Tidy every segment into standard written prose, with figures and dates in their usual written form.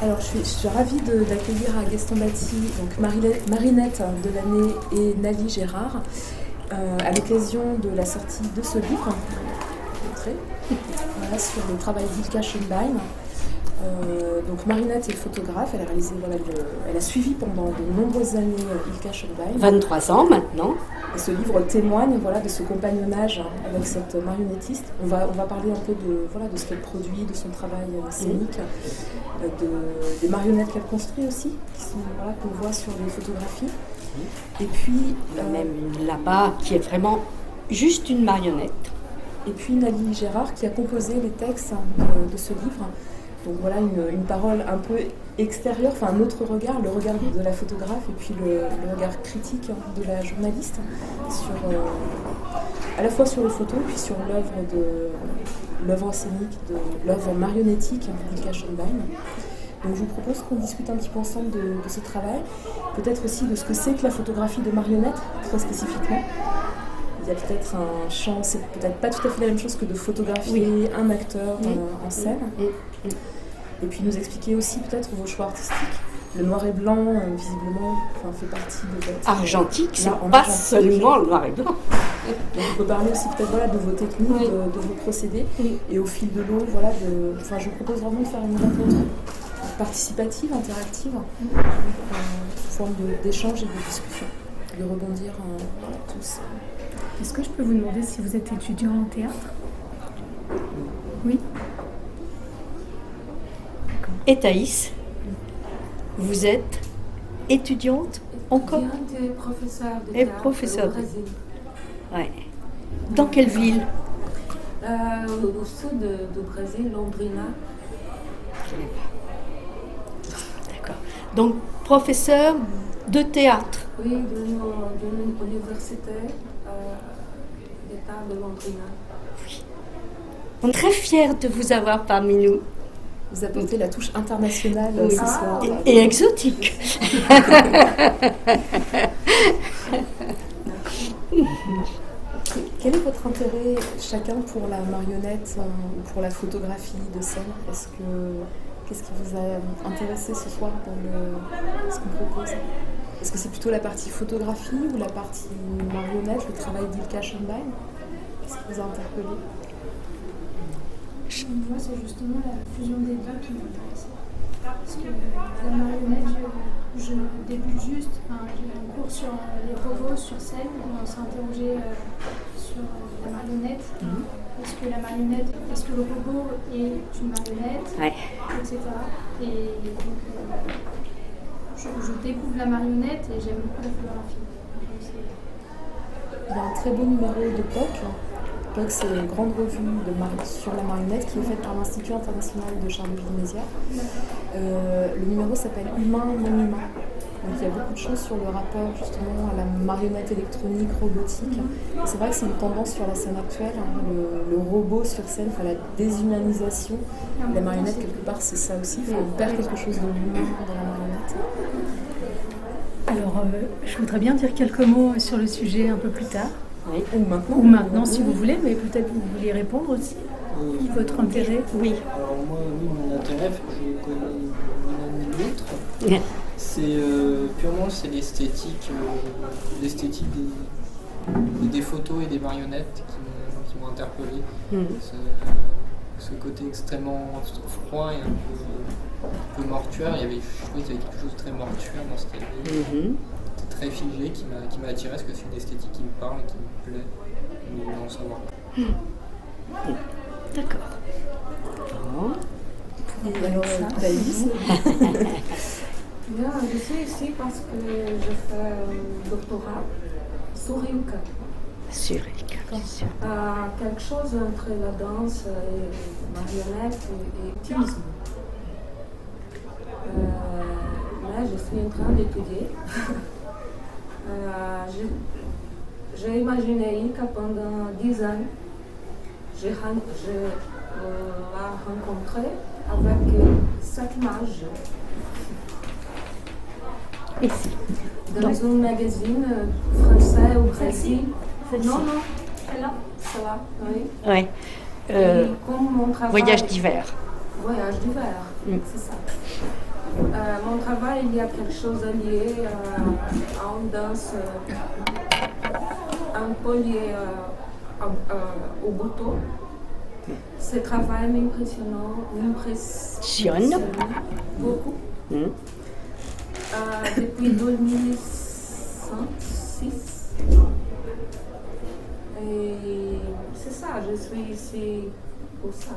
Alors, je suis ravie d'accueillir à Gaston Batti donc Marinette Delaney et Nali Gérard à l'occasion de la sortie de ce livre, voilà, sur le travail d'Ilka Schönbein. Donc Marinette est photographe, elle a réalisé, elle a suivi pendant de nombreuses années Ilka Schönbein. 23 ans maintenant. Et ce livre témoigne de ce compagnonnage avec cette marionnettiste. On va parler un peu de ce qu'elle produit, de son travail scénique, des marionnettes qu'elle construit aussi, qu'on voit sur les photographies. Et puis il y a même une là-bas qui est vraiment juste une marionnette. Et puis Nali Gérard qui a composé les textes de ce livre. Donc voilà une parole un peu extérieure, enfin un autre regard, le regard de la photographe et puis le regard critique de la journaliste, à la fois sur les photos puis sur l'œuvre scénique, l'œuvre marionnettique d'Ilka Schönbein. Donc je vous propose qu'on discute un petit peu ensemble de ce travail, peut-être aussi de ce que c'est que la photographie de marionnette, très spécifiquement. Il y a peut-être un champ, c'est peut-être pas tout à fait la même chose que de photographier un acteur en scène. Et puis nous expliquer aussi peut-être vos choix artistiques. Le noir et blanc, visiblement, fait partie de votre... Argentique, c'est pas seulement le noir et blanc. Donc on peut parler aussi peut-être de vos techniques, de vos procédés. Et au fil de l'eau, je vous propose vraiment de faire une rencontre participative, interactive, sous forme d'échange et de discussion, de rebondir tous. Est-ce que je peux vous demander si vous êtes étudiant en théâtre ? Oui. Et Thaïs, vous êtes étudiante encore ? Étudiante et professeure de et théâtre professeure au Brésil. Ouais. Dans quelle ville ? Au sud du Brésil, Londrina. Je ne sais pas. D'accord. Donc, professeur de théâtre. Oui, d'une université d'État de Londrina. Oui. On est très fiers de vous avoir parmi nous. Vous apportez la touche internationale ce soir. Et exotique. Quel est votre intérêt chacun pour la marionnette ou pour la photographie de scène ? Qu'est-ce qui vous a intéressé ce soir dans ce qu'on propose ? Est-ce que c'est plutôt la partie photographie ou la partie marionnette, le travail d'Ilka Schönbein ? Qu'est-ce qui vous a interpellé ? Moi, c'est justement la fusion des deux qui m'intéresse. Parce que la marionnette, je débute juste, j'ai un cours sur les robots sur scène, où on s'est interrogé sur la marionnette. Est-ce que le robot est une marionnette, etc. Et donc, je découvre la marionnette et j'aime beaucoup la photographie. Il y a un très beau numéro de POC. POC, c'est une grande revue sur la marionnette qui est faite par l'Institut international de Charleville-Mézières. Le numéro s'appelle Humain, non humain. Donc il y a beaucoup de choses sur le rapport justement à la marionnette électronique, robotique. Et c'est vrai que c'est une tendance sur la scène actuelle, le robot sur scène, la déshumanisation. La marionnette, quelque part, c'est ça aussi. On perd quelque chose de l'humain dans la marionnette. Alors, je voudrais bien dire quelques mots sur le sujet un peu plus tard. Oui. Ou maintenant, si vous voulez, mais peut-être vous voulez répondre aussi. Votre intérêt ? Oui. Alors moi, mon intérêt, je connais ni l'un ni l'autre. C'est purement l'esthétique des photos et des marionnettes qui m'ont interpellé. Ce côté extrêmement froid et un peu mortuaire. Je trouvais qu'il y avait quelque chose de très mortuaire dans ce qu'il y avait. C'était très figé, qui m'a attiré, parce que c'est une esthétique qui me parle et qui me plaît. Je voulais en savoir. D'accord. Et alors, Thaïs Bien, je suis ici parce que je fais un doctorat sur Ilka. Sur Ilka, bien sûr. Quelque chose entre la danse et marionnette et autisme. Là, je suis en train d'étudier. J'ai imaginé Ilka pendant 10 ans. Je l'ai rencontrée avec cette image. Ici. Dans un magazine français au Brésil. Non, celle-là. Celle-là, oui. Ouais. Et comme mon travail... Voyage d'hiver. voyage d'hiver, c'est ça. Mon travail, il y a quelque chose lié à une danse un peu lié au bateau. Ce travail m'impressionne beaucoup. Depuis 2006. Et c'est ça, je suis ici pour ça.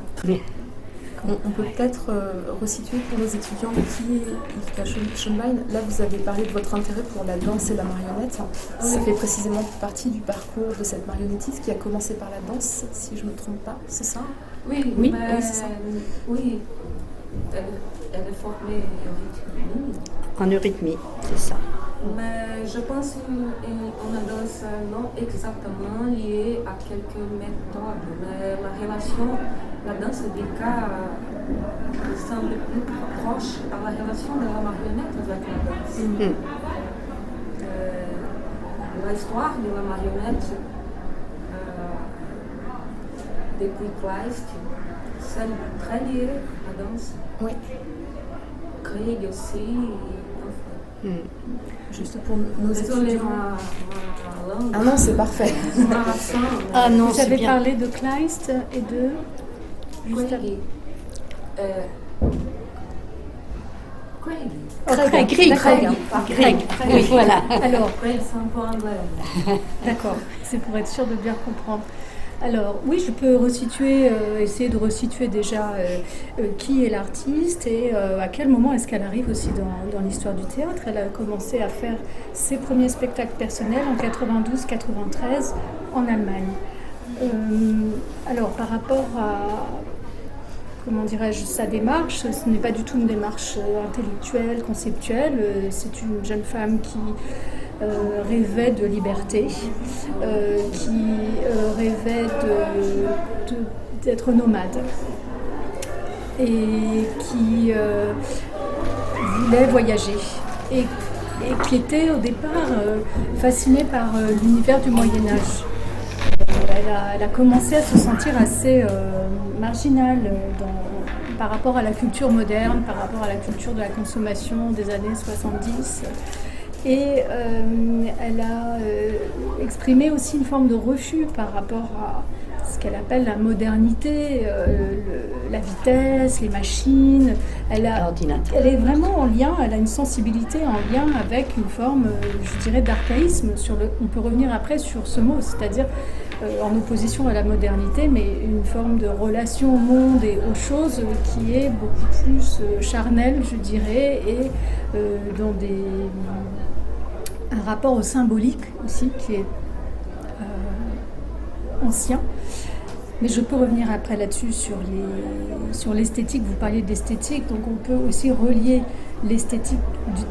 On peut peut-être resituer pour nos étudiants qui est Ilka Schönbein. Là, vous avez parlé de votre intérêt pour la danse et la marionnette. Ça fait précisément partie du parcours de cette marionnettiste qui a commencé par la danse, si je ne me trompe pas, c'est ça? Oui, oui, c'est ça. Oui, elle est formée en eurythmie, c'est ça. Mais je pense qu'on a danse non exactement liée à quelques méthodes. Mais la relation, la danse d'Ilka semble plus proche à la relation de la marionnette avec la danse. L'histoire de la marionnette depuis Kleist, c'est très lié à la danse. Oui. Krieg aussi. Juste pour nos Désolée, étudiants. ma langue. Ah non, c'est parfait. Ah non, Vous c'est avez bien. parlé de Kleist et de... Krieg. Craig. Oui, voilà. Alors, Krieg, c'est un peu anglais. d'accord, c'est pour être sûr de bien comprendre. Alors, oui, je peux essayer de resituer déjà qui est l'artiste et à quel moment est-ce qu'elle arrive aussi dans l'histoire du théâtre. Elle a commencé à faire ses premiers spectacles personnels en 92-93 en Allemagne. Alors, par rapport à, comment dirais-je, sa démarche, ce n'est pas du tout une démarche intellectuelle, conceptuelle. C'est une jeune femme qui rêvait de liberté, qui rêvait d'être nomade et qui voulait voyager et qui était au départ fascinée par l'univers du Moyen-Âge. Elle a commencé à se sentir assez marginale par rapport à la culture moderne, par rapport à la culture de la consommation des années 70. Et elle a exprimé aussi une forme de refus par rapport à ce qu'elle appelle la modernité, la vitesse, les machines. Elle est vraiment en lien, elle a une sensibilité en lien avec une forme, je dirais, d'archaïsme. On peut revenir après sur ce mot, c'est-à-dire en opposition à la modernité, mais une forme de relation au monde et aux choses qui est beaucoup plus charnelle, je dirais, et dans un rapport au symbolique aussi qui est ancien. Mais je peux revenir après là-dessus sur l'esthétique. Vous parliez d'esthétique, donc on peut aussi relier l'esthétique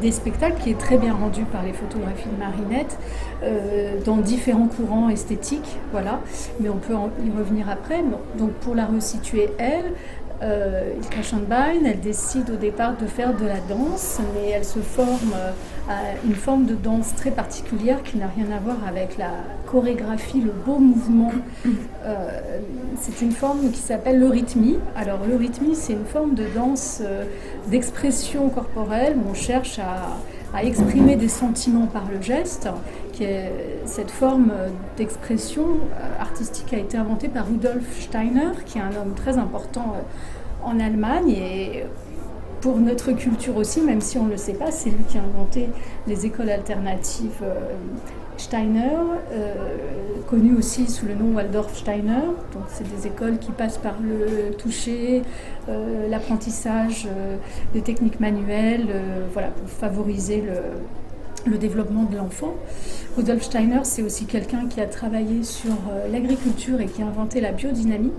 des spectacles qui est très bien rendue par les photographies de Marinette dans différents courants esthétiques, voilà. Mais on peut y revenir après. Donc pour la resituer, Ilka Schönbein, elle décide au départ de faire de la danse, mais elle se forme à une forme de danse très particulière qui n'a rien à voir avec la chorégraphie, le beau mouvement. C'est une forme qui s'appelle l'eurythmie. Alors l'eurythmie, c'est une forme de danse d'expression corporelle où on cherche à exprimer des sentiments par le geste. Cette forme d'expression artistique a été inventée par Rudolf Steiner, qui est un homme très important en Allemagne et pour notre culture aussi, même si on ne le sait pas, c'est lui qui a inventé les écoles alternatives Steiner, connues aussi sous le nom Waldorf Steiner. Donc c'est des écoles qui passent par le toucher, l'apprentissage des techniques manuelles, voilà, pour favoriser le développement de l'enfant. Rudolf Steiner, c'est aussi quelqu'un qui a travaillé sur l'agriculture et qui a inventé la biodynamie.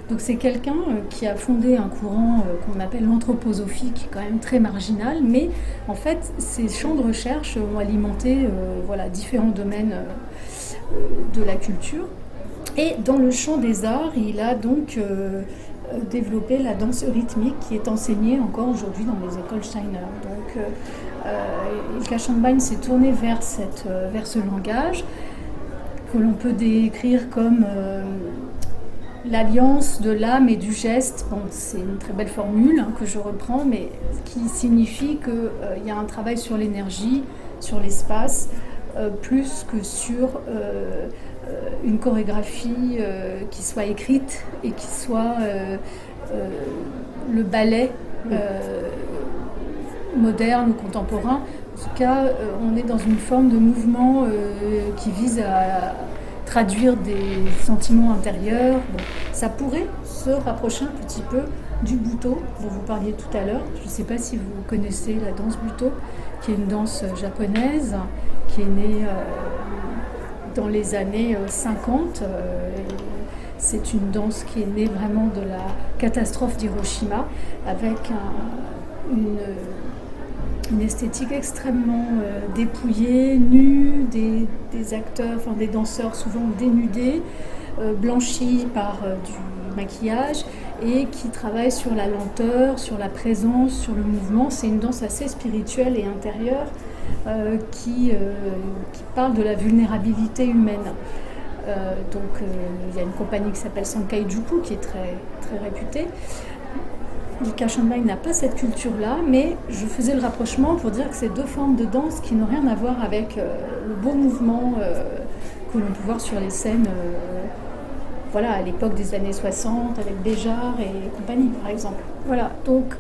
Donc c'est quelqu'un qui a fondé un courant qu'on appelle l'anthroposophie, qui est quand même très marginal, mais en fait, ces champs de recherche ont alimenté différents domaines de la culture. Et dans le champ des arts, il a donc développé la danse eurythmique qui est enseignée encore aujourd'hui dans les écoles Steiner. Donc Ilka Schönbein s'est tournée vers ce langage que l'on peut décrire comme l'alliance de l'âme et du geste, bon, c'est une très belle formule que je reprends, mais qui signifie qu'il y a un travail sur l'énergie, sur l'espace, plus que sur une chorégraphie qui soit écrite et qui soit le ballet moderne ou contemporain. En tout cas, on est dans une forme de mouvement qui vise à traduire des sentiments intérieurs. Bon, ça pourrait se rapprocher un petit peu du Buto dont vous parliez tout à l'heure. Je ne sais pas si vous connaissez la danse Buto, qui est une danse japonaise qui est née dans les années 50. C'est une danse qui est née vraiment de la catastrophe d'Hiroshima, avec une esthétique extrêmement dépouillée, nue, des acteurs, enfin des danseurs souvent dénudés, blanchis par du maquillage, et qui travaillent sur la lenteur, sur la présence, sur le mouvement. C'est une danse assez spirituelle et intérieure qui parle de la vulnérabilité humaine. Il y a une compagnie qui s'appelle Sankai Juku qui est très, très réputée. Ilka Schönbein n'a pas cette culture-là, mais je faisais le rapprochement pour dire que c'est deux formes de danse qui n'ont rien à voir avec le beau mouvement que l'on peut voir sur les scènes voilà, à l'époque des années 60, avec Béjart et compagnie, par exemple. Voilà, donc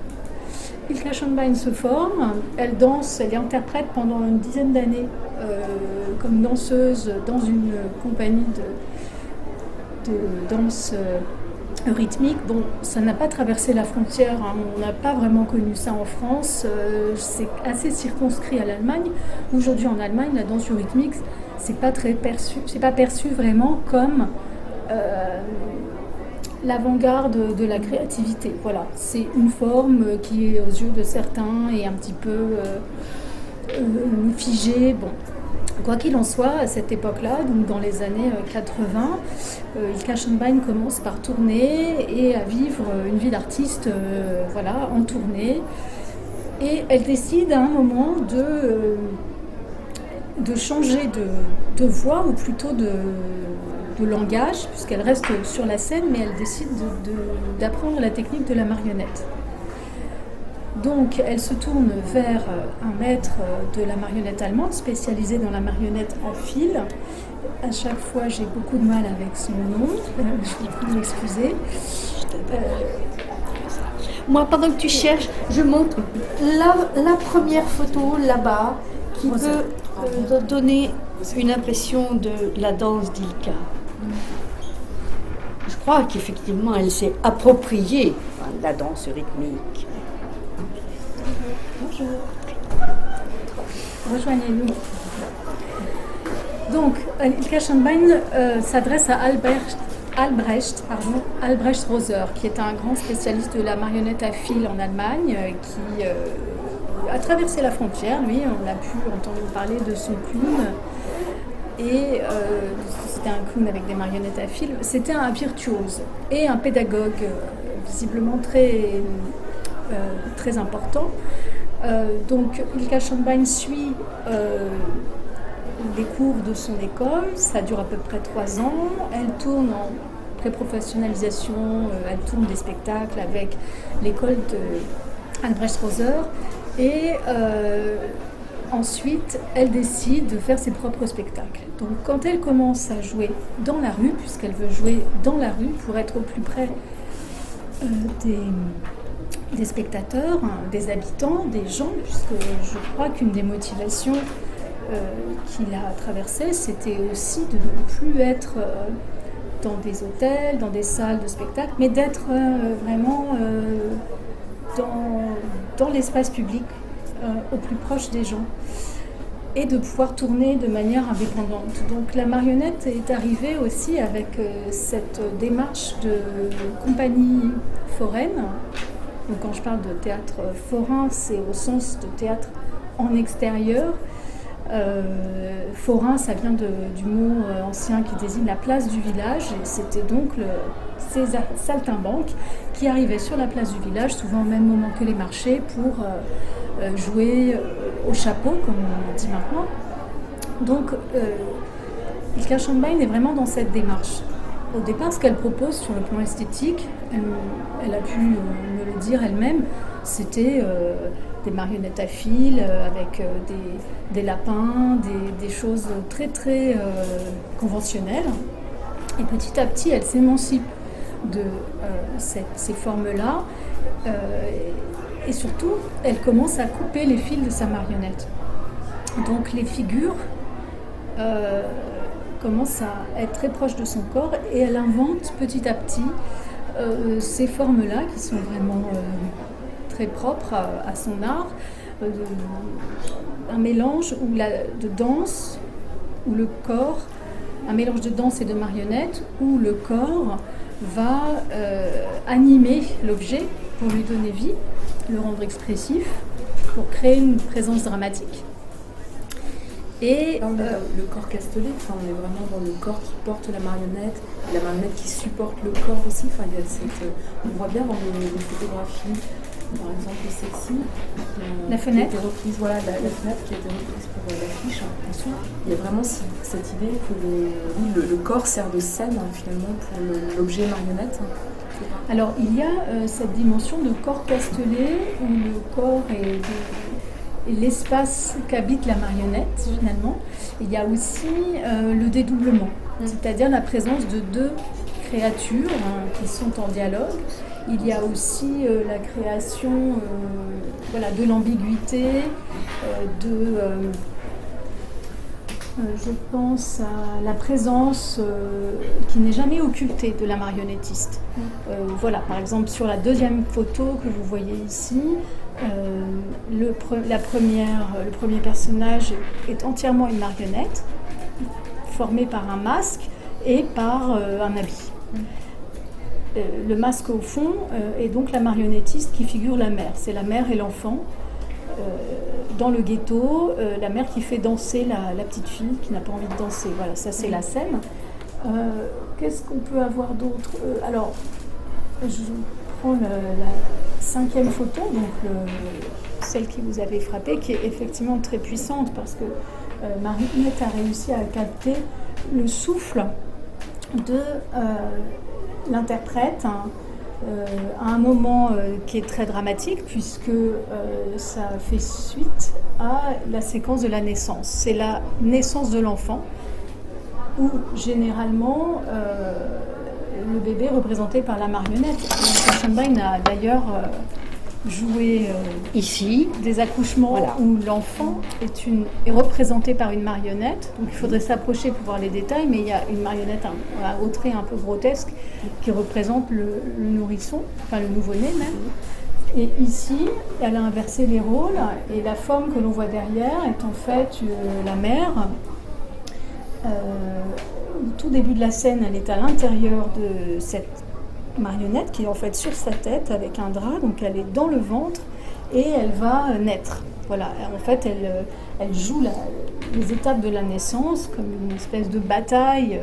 Ilka Schönbein se forme, elle danse, elle est interprète pendant une dizaine d'années comme danseuse dans une compagnie de danse rythmique. Bon, ça n'a pas traversé la frontière, hein. On n'a pas vraiment connu ça en France, c'est assez circonscrit à l'Allemagne. Aujourd'hui en Allemagne, la danse rythmique, c'est pas perçu vraiment comme l'avant-garde de la créativité. Voilà, c'est une forme qui, aux yeux de certains, est un petit peu figée. Bon, quoi qu'il en soit, à cette époque-là, donc dans les années 80, Ilka Schönbein commence par tourner et à vivre une vie d'artiste voilà, en tournée. Et elle décide à un moment de changer de voix, ou plutôt de langage, puisqu'elle reste sur la scène, mais elle décide d'apprendre la technique de la marionnette. Donc elle se tourne vers un maître de la marionnette allemande, spécialisé dans la marionnette à fil. À chaque fois, j'ai beaucoup de mal avec son nom, je vais m'excuser. Moi, pendant que tu cherches, je montre la première photo là-bas qui peut donner une impression de la danse d'Ilka. Je crois qu'effectivement, elle s'est appropriée la danse rythmique. Bonjour. Rejoignez-nous. Donc, Ilka Schönbein s'adresse à Albrecht Roser, qui est un grand spécialiste de la marionnette à fil en Allemagne, qui a traversé la frontière. Lui, on a pu entendre parler de son clown. Et c'était un clown avec des marionnettes à fil. C'était un virtuose et un pédagogue visiblement très, très important. Donc Ilka Schönbein suit les cours de son école. Ça dure à peu près 3 ans. Elle tourne en pré-professionnalisation, elle tourne des spectacles avec l'école de Albrecht Roser. Et ensuite, elle décide de faire ses propres spectacles. Donc quand elle commence à jouer dans la rue, puisqu'elle veut jouer dans la rue pour être au plus près des spectateurs, des habitants, des gens, puisque je crois qu'une des motivations qu'il a traversées, c'était aussi de ne plus être dans des hôtels, dans des salles de spectacle, mais d'être vraiment dans l'espace public, au plus proche des gens, et de pouvoir tourner de manière indépendante. Donc la marionnette est arrivée aussi avec cette démarche de compagnie foraine. Donc quand je parle de théâtre forain, c'est au sens de théâtre en extérieur. Forain, ça vient du mot ancien qui désigne la place du village, et c'était donc ces saltimbanques qui arrivaient sur la place du village, souvent au même moment que les marchés, pour jouer au chapeau, comme on dit maintenant. Donc Ilka Schönbein est vraiment dans cette démarche. Au départ, ce qu'elle propose sur le plan esthétique, elle a pu me le dire elle-même, c'était des marionnettes à fil avec des lapins, des choses très très conventionnelles. Et petit à petit, elle s'émancipe de ces formes-là. Et surtout, elle commence à couper les fils de sa marionnette. Donc les figures commencent à être très proches de son corps et elle invente petit à petit ces formes-là qui sont vraiment très propres à son art. Un mélange de danse, où le corps, un mélange de danse et de marionnette, où le corps va animer l'objet pour lui donner vie, le rendre expressif, pour créer une présence dramatique. Et là, on est le corps castellé, on est vraiment dans le corps qui porte la marionnette qui supporte le corps aussi. On voit bien dans les photographies, par exemple le sexy, la fenêtre, qui a été reprise, voilà, la fenêtre qui a été reprise pour l'affiche. Il y a vraiment cette idée que le corps sert de scène finalement pour l'objet marionnette. Alors il y a cette dimension de corps castellé où le corps est l'espace qu'habite la marionnette finalement. Il y a aussi le dédoublement, c'est-à-dire la présence de deux créatures qui sont en dialogue. Il y a aussi la création de l'ambiguïté, je pense à la présence qui n'est jamais occultée de la marionnettiste. Par exemple sur la deuxième photo que vous voyez ici, le premier personnage est entièrement une marionnette, formée par un masque et par un habit. Le masque au fond est donc la marionnettiste qui figure la mère. C'est la mère et l'enfant. Dans le ghetto, la mère qui fait danser la petite fille qui n'a pas envie de danser. Voilà, ça c'est la scène. Qu'est-ce qu'on peut avoir d'autre alors, je prends la cinquième photo, donc celle qui vous avait frappé, qui est effectivement très puissante parce que Marionnette a réussi à capter le souffle de l'interprète à un moment qui est très dramatique puisque ça fait suite à la séquence de la naissance. C'est la naissance de l'enfant où généralement le bébé est représenté par la marionnette. Schönbein a d'ailleurs joué ici des accouchements où l'enfant est représenté par une marionnette. Donc il faudrait s'approcher pour voir les détails, mais il y a une marionnette au trait un peu grotesque qui représente le nourrisson, enfin le nouveau-né même. Et ici, elle a inversé les rôles et la forme que l'on voit derrière est en fait la mère. Au tout début de la scène, elle est à l'intérieur de cette marionnette qui est en fait sur sa tête avec un drap, donc elle est dans le ventre et elle va naître. Voilà, en fait, elle joue les étapes de la naissance comme une espèce de bataille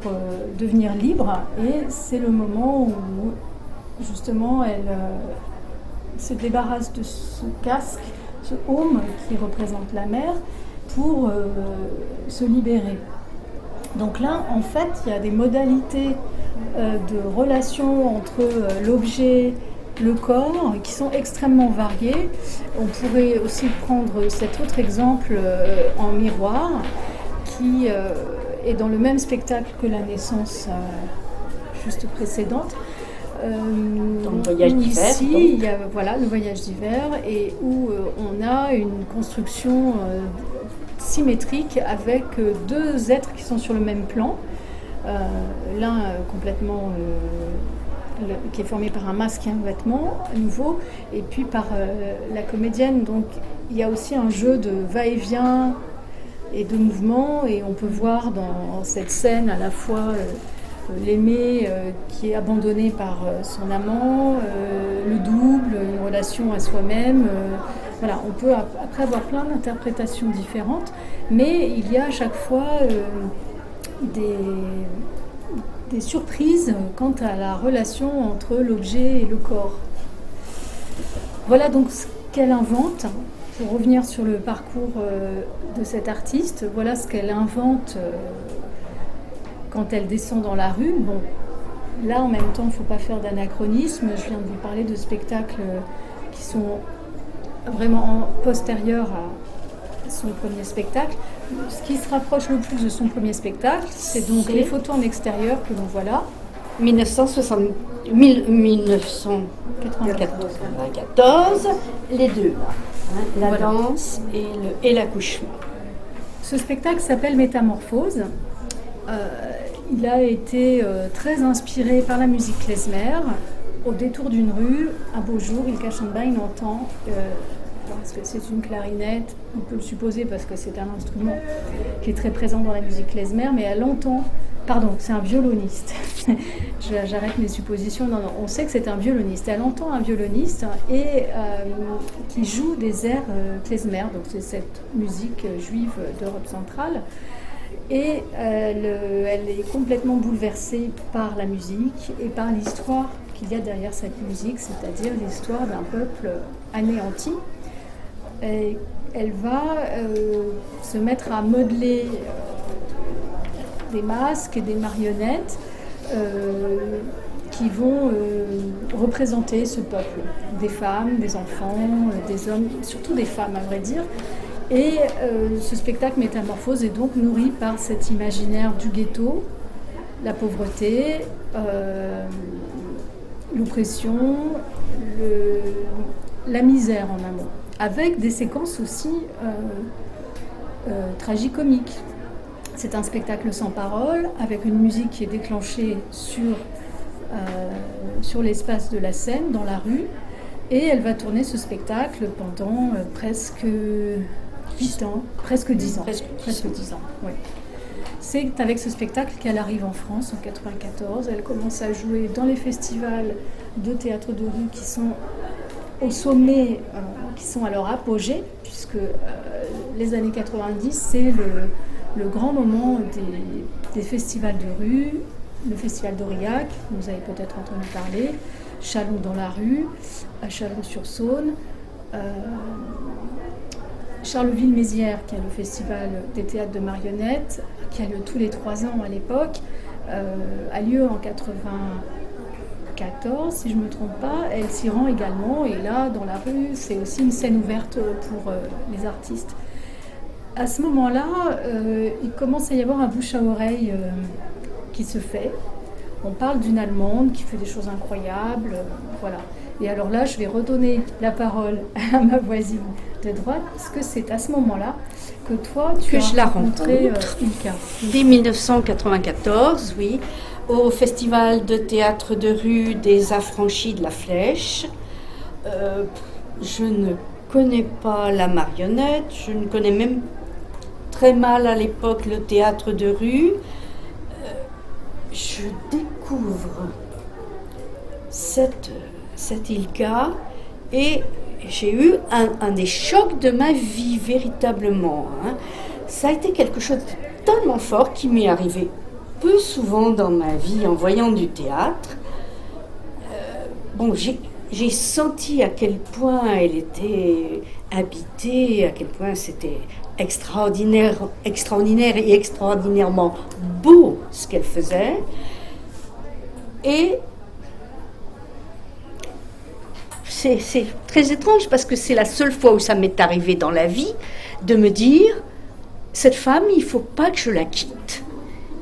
pour devenir libre et c'est le moment où justement elle se débarrasse de ce casque, ce aume qui représente la mère pour se libérer. Donc là, en fait, il y a des modalités de relation entre l'objet, le corps, qui sont extrêmement variées. On pourrait aussi prendre cet autre exemple en miroir, qui est dans le même spectacle que la naissance juste précédente. Dans le voyage d'hiver. Ici, il y a le voyage d'hiver, et où on a une construction symétrique avec deux êtres qui sont sur le même plan. L'un complètement qui est formé par un masque et un vêtement nouveau, et puis par la comédienne. Donc il y a aussi un jeu de va-et-vient et de mouvement, et on peut voir dans cette scène à la fois l'aimé qui est abandonné par son amant, le double, une relation à soi-même. Voilà, on peut après avoir plein d'interprétations différentes, mais il y a à chaque fois des surprises quant à la relation entre l'objet et le corps. Voilà donc ce qu'elle invente. Pour revenir sur le parcours de cette artiste, voilà ce qu'elle invente quand elle descend dans la rue, bon, là en même temps, il ne faut pas faire d'anachronisme. Je viens de vous parler de spectacles qui sont vraiment postérieurs à son premier spectacle. Ce qui se rapproche le plus de son premier spectacle, c'est donc les photos en extérieur que l'on voit là. 1994, les deux là, hein, la Voilà. danse et l'accouchement. Ce spectacle s'appelle Métamorphose. Il a été très inspiré par la musique klezmer. Au détour d'une rue, un beau jour, Ilka Schönbein entend, parce que c'est une clarinette, on peut le supposer parce que c'est un instrument qui est très présent dans la musique klezmer, mais elle entend, pardon, c'est un violoniste. J'arrête mes suppositions, non, on sait que c'est un violoniste. Elle entend un violoniste et qui joue des airs klezmer, donc c'est cette musique juive d'Europe centrale. Et elle est complètement bouleversée par la musique et par l'histoire qu'il y a derrière cette musique, c'est-à-dire l'histoire d'un peuple anéanti. Et elle va se mettre à modeler des masques et des marionnettes qui vont représenter ce peuple. Des femmes, des enfants, des hommes, surtout des femmes à vrai dire. Et ce spectacle Métamorphose est donc nourri par cet imaginaire du ghetto, la pauvreté, l'oppression, la misère en amont, avec des séquences aussi tragicomiques. C'est un spectacle sans parole, avec une musique qui est déclenchée sur l'espace de la scène, dans la rue, et elle va tourner ce spectacle pendant presque 8 ans, presque 10 ans. Presque 10 ans, oui. C'est avec ce spectacle qu'elle arrive en France en 1994. Elle commence à jouer dans les festivals de théâtre de rue qui sont au sommet, qui sont à leur apogée, puisque les années 90, c'est le grand moment des festivals de rue, le festival d'Aurillac, vous avez peut-être entendu parler, Chalon dans la rue, à Chalon-sur-Saône, Charleville-Mézières, qui est le festival des théâtres de marionnettes, qui a lieu tous les 3 ans à l'époque, a lieu en 1994, si je ne me trompe pas. Elle s'y rend également, et là, dans la rue, c'est aussi une scène ouverte pour les artistes. À ce moment-là, il commence à y avoir un bouche à oreille qui se fait. On parle d'une Allemande qui fait des choses incroyables, voilà. Et alors là, je vais redonner la parole à ma voisine de droite, parce que c'est à ce moment-là que toi, tu as rencontré Ilka. Dès 1994, oui, au festival de théâtre de rue des Affranchis de la Flèche. Je ne connais pas la marionnette, je ne connais même très mal à l'époque le théâtre de rue. Je découvre cette Ilka et j'ai eu un des chocs de ma vie véritablement. Hein. Ça a été quelque chose de tellement fort qui m'est arrivé peu souvent dans ma vie en voyant du théâtre. J'ai senti à quel point elle était habitée, à quel point c'était extraordinaire et extraordinairement beau ce qu'elle faisait. Et c'est très étrange parce que c'est la seule fois où ça m'est arrivé dans la vie de me dire, cette femme, il ne faut pas que je la quitte.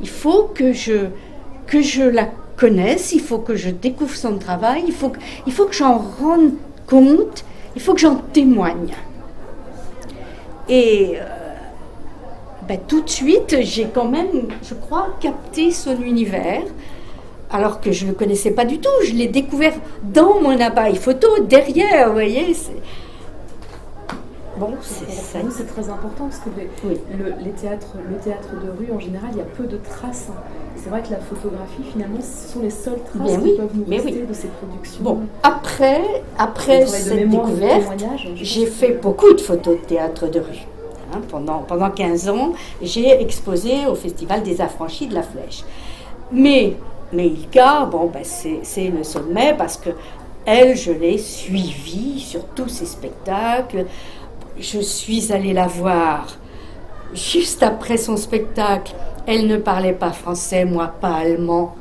Il faut que je la connaisse, il faut que je découvre son travail, il faut que j'en rende compte, il faut que j'en témoigne. Et tout de suite, j'ai quand même, je crois, capté son univers, alors que je ne le connaissais pas du tout. Je l'ai découvert dans mon appareil photo, derrière, vous voyez. Bon, c'est très important parce que le théâtre de rue, en général, il y a peu de traces. C'est vrai que la photographie, finalement, ce sont les seules traces qui peuvent nous rester de ces productions. Bon, après cette découverte, j'ai fait beaucoup de photos de théâtre de rue. Hein, pendant 15 ans, j'ai exposé au Festival des Affranchis de la Flèche. Mais Ilka, c'est le sommet parce que elle, je l'ai suivie sur tous ses spectacles. Je suis allée la voir juste après son spectacle Elle ne parlait pas français, moi pas allemand.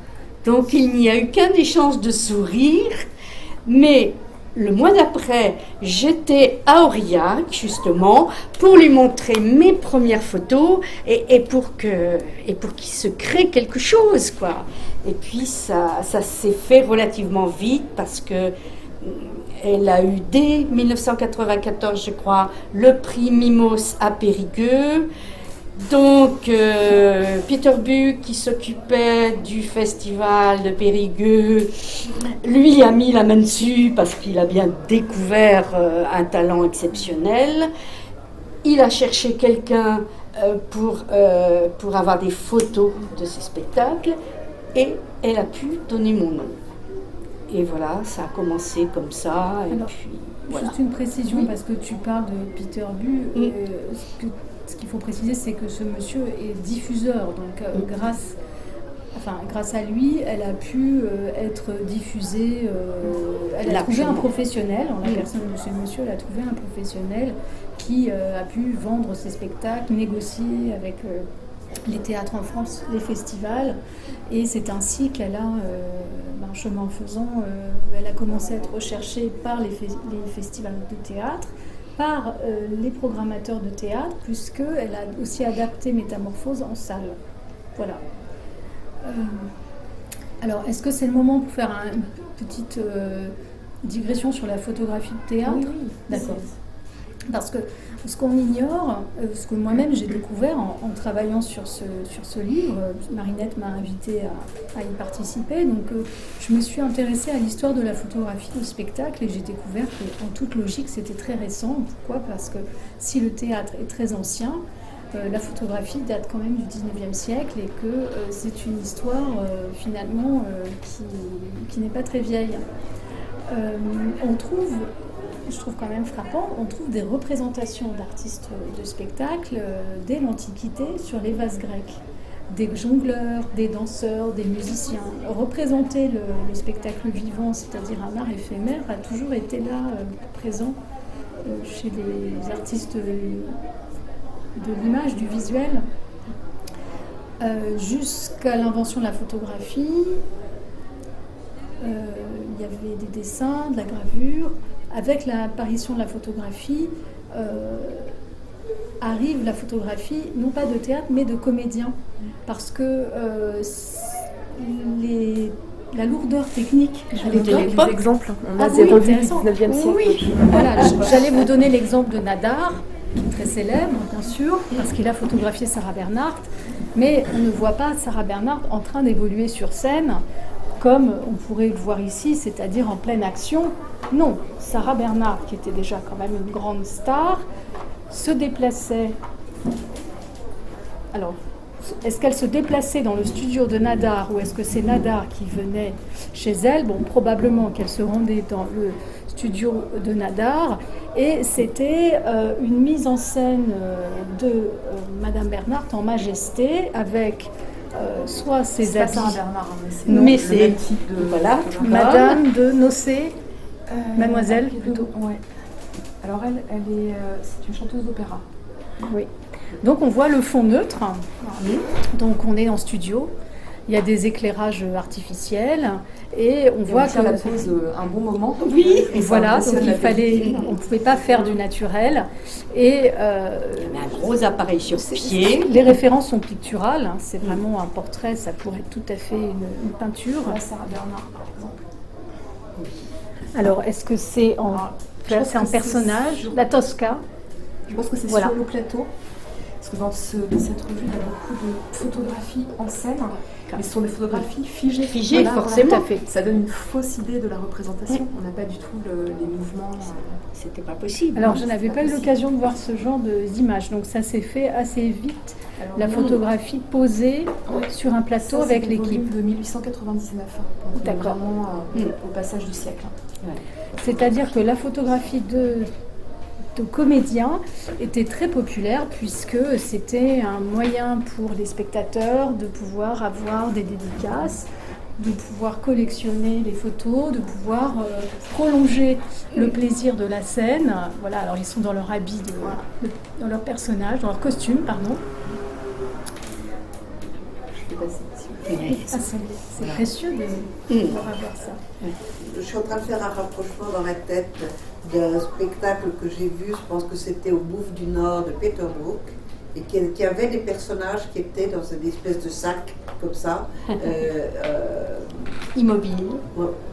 Donc il n'y a eu qu'un échange de sourires. Mais le mois d'après, j'étais à Aurillac, justement, pour lui montrer mes premières photos et pour qu'il se crée quelque chose, quoi. Et puis ça s'est fait relativement vite parce que elle a eu dès 1994, je crois, le prix Mimos à Périgueux. Donc, Peter Buck, qui s'occupait du festival de Périgueux, lui a mis la main dessus parce qu'il a bien découvert un talent exceptionnel. Il a cherché quelqu'un pour avoir des photos de ce spectacle et elle a pu donner mon nom. Et voilà, ça a commencé comme ça. Et alors, puis, voilà. Juste une précision, Oui. parce que tu parles de Peter Buck. Ce qu'il faut préciser, c'est que ce monsieur est diffuseur. Donc, grâce à lui, elle a pu être diffusée. Elle a trouvé un professionnel. En la personne de ce monsieur, elle a trouvé un professionnel qui a pu vendre ses spectacles, négocier avec les théâtres en France, les festivals. Et c'est ainsi qu'elle a, chemin faisant, elle a commencé à être recherchée par les festivals de théâtre, par les programmateurs de théâtre, puisqu'elle a aussi adapté Métamorphose en salle. Voilà. Alors, est-ce que c'est le moment pour faire une petite digression sur la photographie de théâtre ? Oui. D'accord. Parce que ce qu'on ignore, ce que moi-même j'ai découvert en travaillant sur ce livre, Marinette m'a invitée à y participer, donc je me suis intéressée à l'histoire de la photographie de spectacle et j'ai découvert qu'en toute logique c'était très récent. Pourquoi ? Parce que si le théâtre est très ancien, la photographie date quand même du 19e siècle et que c'est une histoire finalement qui n'est pas très vieille. Je trouve quand même frappant, on trouve des représentations d'artistes de spectacle dès l'Antiquité sur les vases grecs. Des jongleurs, des danseurs, des musiciens. Représenter le spectacle vivant, c'est-à-dire un art éphémère, a toujours été là, présent chez les artistes de l'image, du visuel. Jusqu'à l'invention de la photographie, il y avait des dessins, de la gravure. Avec l'apparition de la photographie, arrive la photographie, non pas de théâtre, mais de comédiens. Parce que la lourdeur technique à l'époque... Des exemples, on a des revues du 19e siècle. Oui, voilà, j'allais vous donner l'exemple de Nadar, qui est très célèbre, bien sûr, parce qu'il a photographié Sarah Bernhardt, mais on ne voit pas Sarah Bernhardt en train d'évoluer sur scène, comme on pourrait le voir ici, c'est-à-dire en pleine action. Non, Sarah Bernhardt, qui était déjà quand même une grande star, se déplaçait. Alors, est-ce qu'elle se déplaçait dans le studio de Nadar ou est-ce que c'est Nadar qui venait chez elle ? Bon, probablement qu'elle se rendait dans le studio de Nadar et c'était une mise en scène de Madame Bernhardt en majesté avec... soit ses habits, mais c'est le type de Madame de Nocé, Mademoiselle plutôt. Ouais. Alors c'est une chanteuse d'opéra. Oui. Donc on voit le fond neutre. Donc on est en studio. Il y a des éclairages artificiels et on voit que la pose un bon moment. Oui, et voilà. Donc on ne pouvait pas faire du naturel. Et il y avait un gros appareil sur pied. Les références sont picturales. Hein, c'est vraiment un portrait. Ça pourrait être tout à fait une peinture. Sarah Bernhardt, par exemple. Oui. Alors, est-ce que c'est un personnage, la Tosca? Je pense que c'est sur le plateau. Parce que dans cette revue, il y a beaucoup de photographies en scène, mais ce sont des photographies figées. Figées, forcément. Ça donne une fausse idée de la représentation. On n'a pas du tout les mouvements. C'était pas possible. Alors, je n'avais pas eu l'occasion de voir ce genre d'images, donc ça s'est fait assez vite. Alors, la photographie posée sur un plateau ça, avec l'équipe. De 1899. Donc d'accord. Vraiment au passage du siècle. Ouais. C'est-à-dire que la photographie de comédiens était très populaire puisque c'était un moyen pour les spectateurs de pouvoir avoir des dédicaces, de pouvoir collectionner les photos, de pouvoir prolonger le plaisir de la scène. Voilà, alors ils sont dans leur habit, dans leur personnage, dans leur costume, pardon. C'est précieux de pouvoir avoir ça. Je suis en train de faire un rapprochement dans ma tête d'un spectacle que j'ai vu, je pense que c'était au Bouffe du Nord de Peter Brook, et qui avait des personnages qui étaient dans une espèce de sac comme ça. Immobile.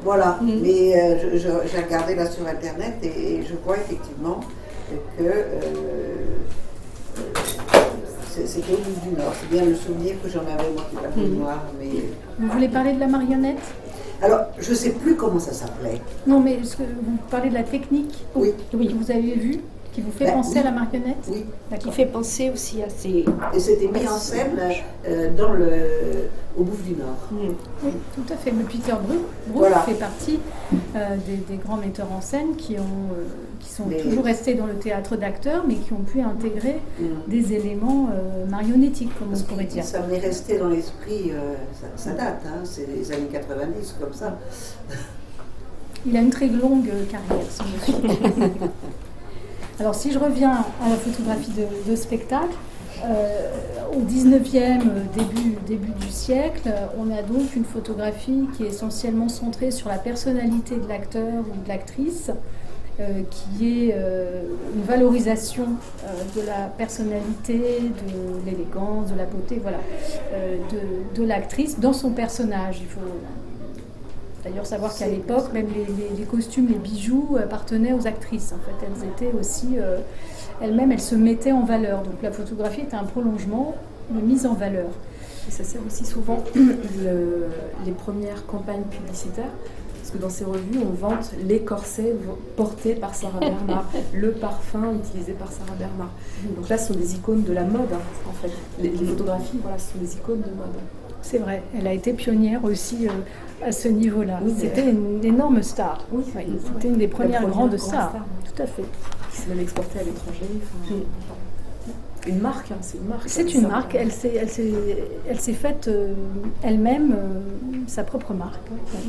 Voilà, mais j'ai regardé là sur internet et je vois effectivement que c'était au Bouffe du Nord. C'est bien le souvenir que j'en avais, moi, qui est la mémoire. Mais... Vous voulez parler de la marionnette? Alors, je ne sais plus comment ça s'appelait. Non, mais est-ce que vous parlez de la technique que vous avez vue, qui vous fait penser à la marionnette? Oui. Qui fait penser aussi à ces... Et c'était mis en scène au Bouffe du Nord. Oui, tout à fait. Mais Peter Brook fait partie des grands metteurs en scène qui sont toujours restés dans le théâtre d'acteurs, mais qui ont pu intégrer des éléments marionnettiques, comme on pourrait dire. Ça m'est resté dans l'esprit, ça date, hein, c'est les années 90, comme ça. Il a une très longue carrière, ce monsieur. Alors, si je reviens à la photographie de spectacle, au 19e, début du siècle, on a donc une photographie qui est essentiellement centrée sur la personnalité de l'acteur ou de l'actrice, qui est une valorisation de la personnalité, de l'élégance, de la beauté, voilà, de l'actrice dans son personnage. Il faut d'ailleurs savoir qu'à l'époque, même les costumes, les bijoux appartenaient aux actrices. En fait, elles étaient aussi, elles-mêmes, elles se mettaient en valeur. Donc la photographie était un prolongement de mise en valeur. Et ça sert aussi souvent les premières campagnes publicitaires, parce que dans ces revues, on vante les corsets portés par Sarah Bernhardt, le parfum utilisé par Sarah Bernhardt. Donc là, ce sont des icônes de la mode, en fait. Les photographies, voilà, ce sont des icônes de mode. C'est vrai, elle a été pionnière aussi à ce niveau-là. Oui, c'était une énorme star. Oui, c'était une des premières grandes stars. Tout à fait. Qui s'est même exportée à l'étranger. Une marque, hein, c'est une marque. C'est une marque. Elle s'est faite elle-même sa propre marque. Ouais.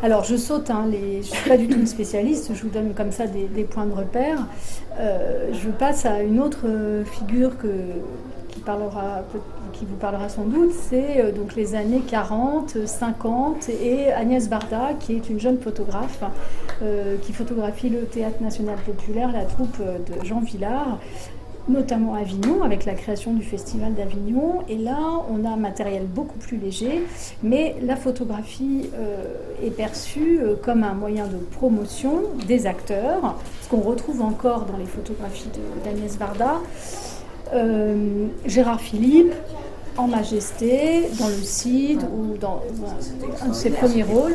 Alors je saute, je ne suis pas du tout une spécialiste, je vous donne comme ça des points de repère. Je passe à une autre figure qui vous parlera sans doute, c'est donc les années 40, 50 et Agnès Varda, qui est une jeune photographe qui photographie le Théâtre National Populaire, la troupe de Jean Vilar, notamment à Avignon, avec la création du Festival d'Avignon. Et là, on a un matériel beaucoup plus léger, mais la photographie est perçue comme un moyen de promotion des acteurs, ce qu'on retrouve encore dans les photographies d'Agnès Varda. Gérard Philippe, en Majesté, dans le Cid ou dans un de ses premiers rôles.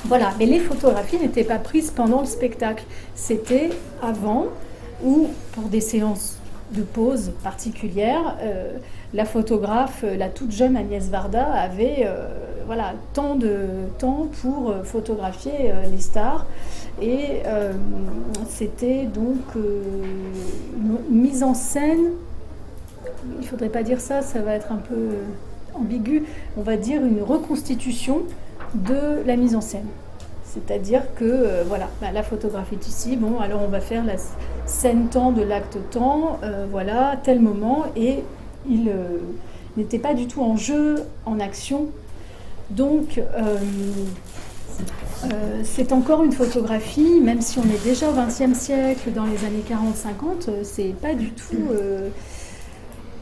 Voilà, mais les photographies n'étaient pas prises pendant le spectacle. C'était avant ou pour des séances de pause particulières. La photographe, la toute jeune Agnès Varda, avait tant de temps pour photographier les stars. Et c'était donc une mise en scène. Il ne faudrait pas dire ça, ça va être un peu ambigu. On va dire une reconstitution de la mise en scène. C'est-à-dire que, la photographie est ici. Bon, alors on va faire la scène temps de l'acte temps, tel moment. Et il n'était pas du tout en jeu, en action. Donc, c'est encore une photographie, même si on est déjà au XXe siècle, dans les années 40-50, c'est pas du tout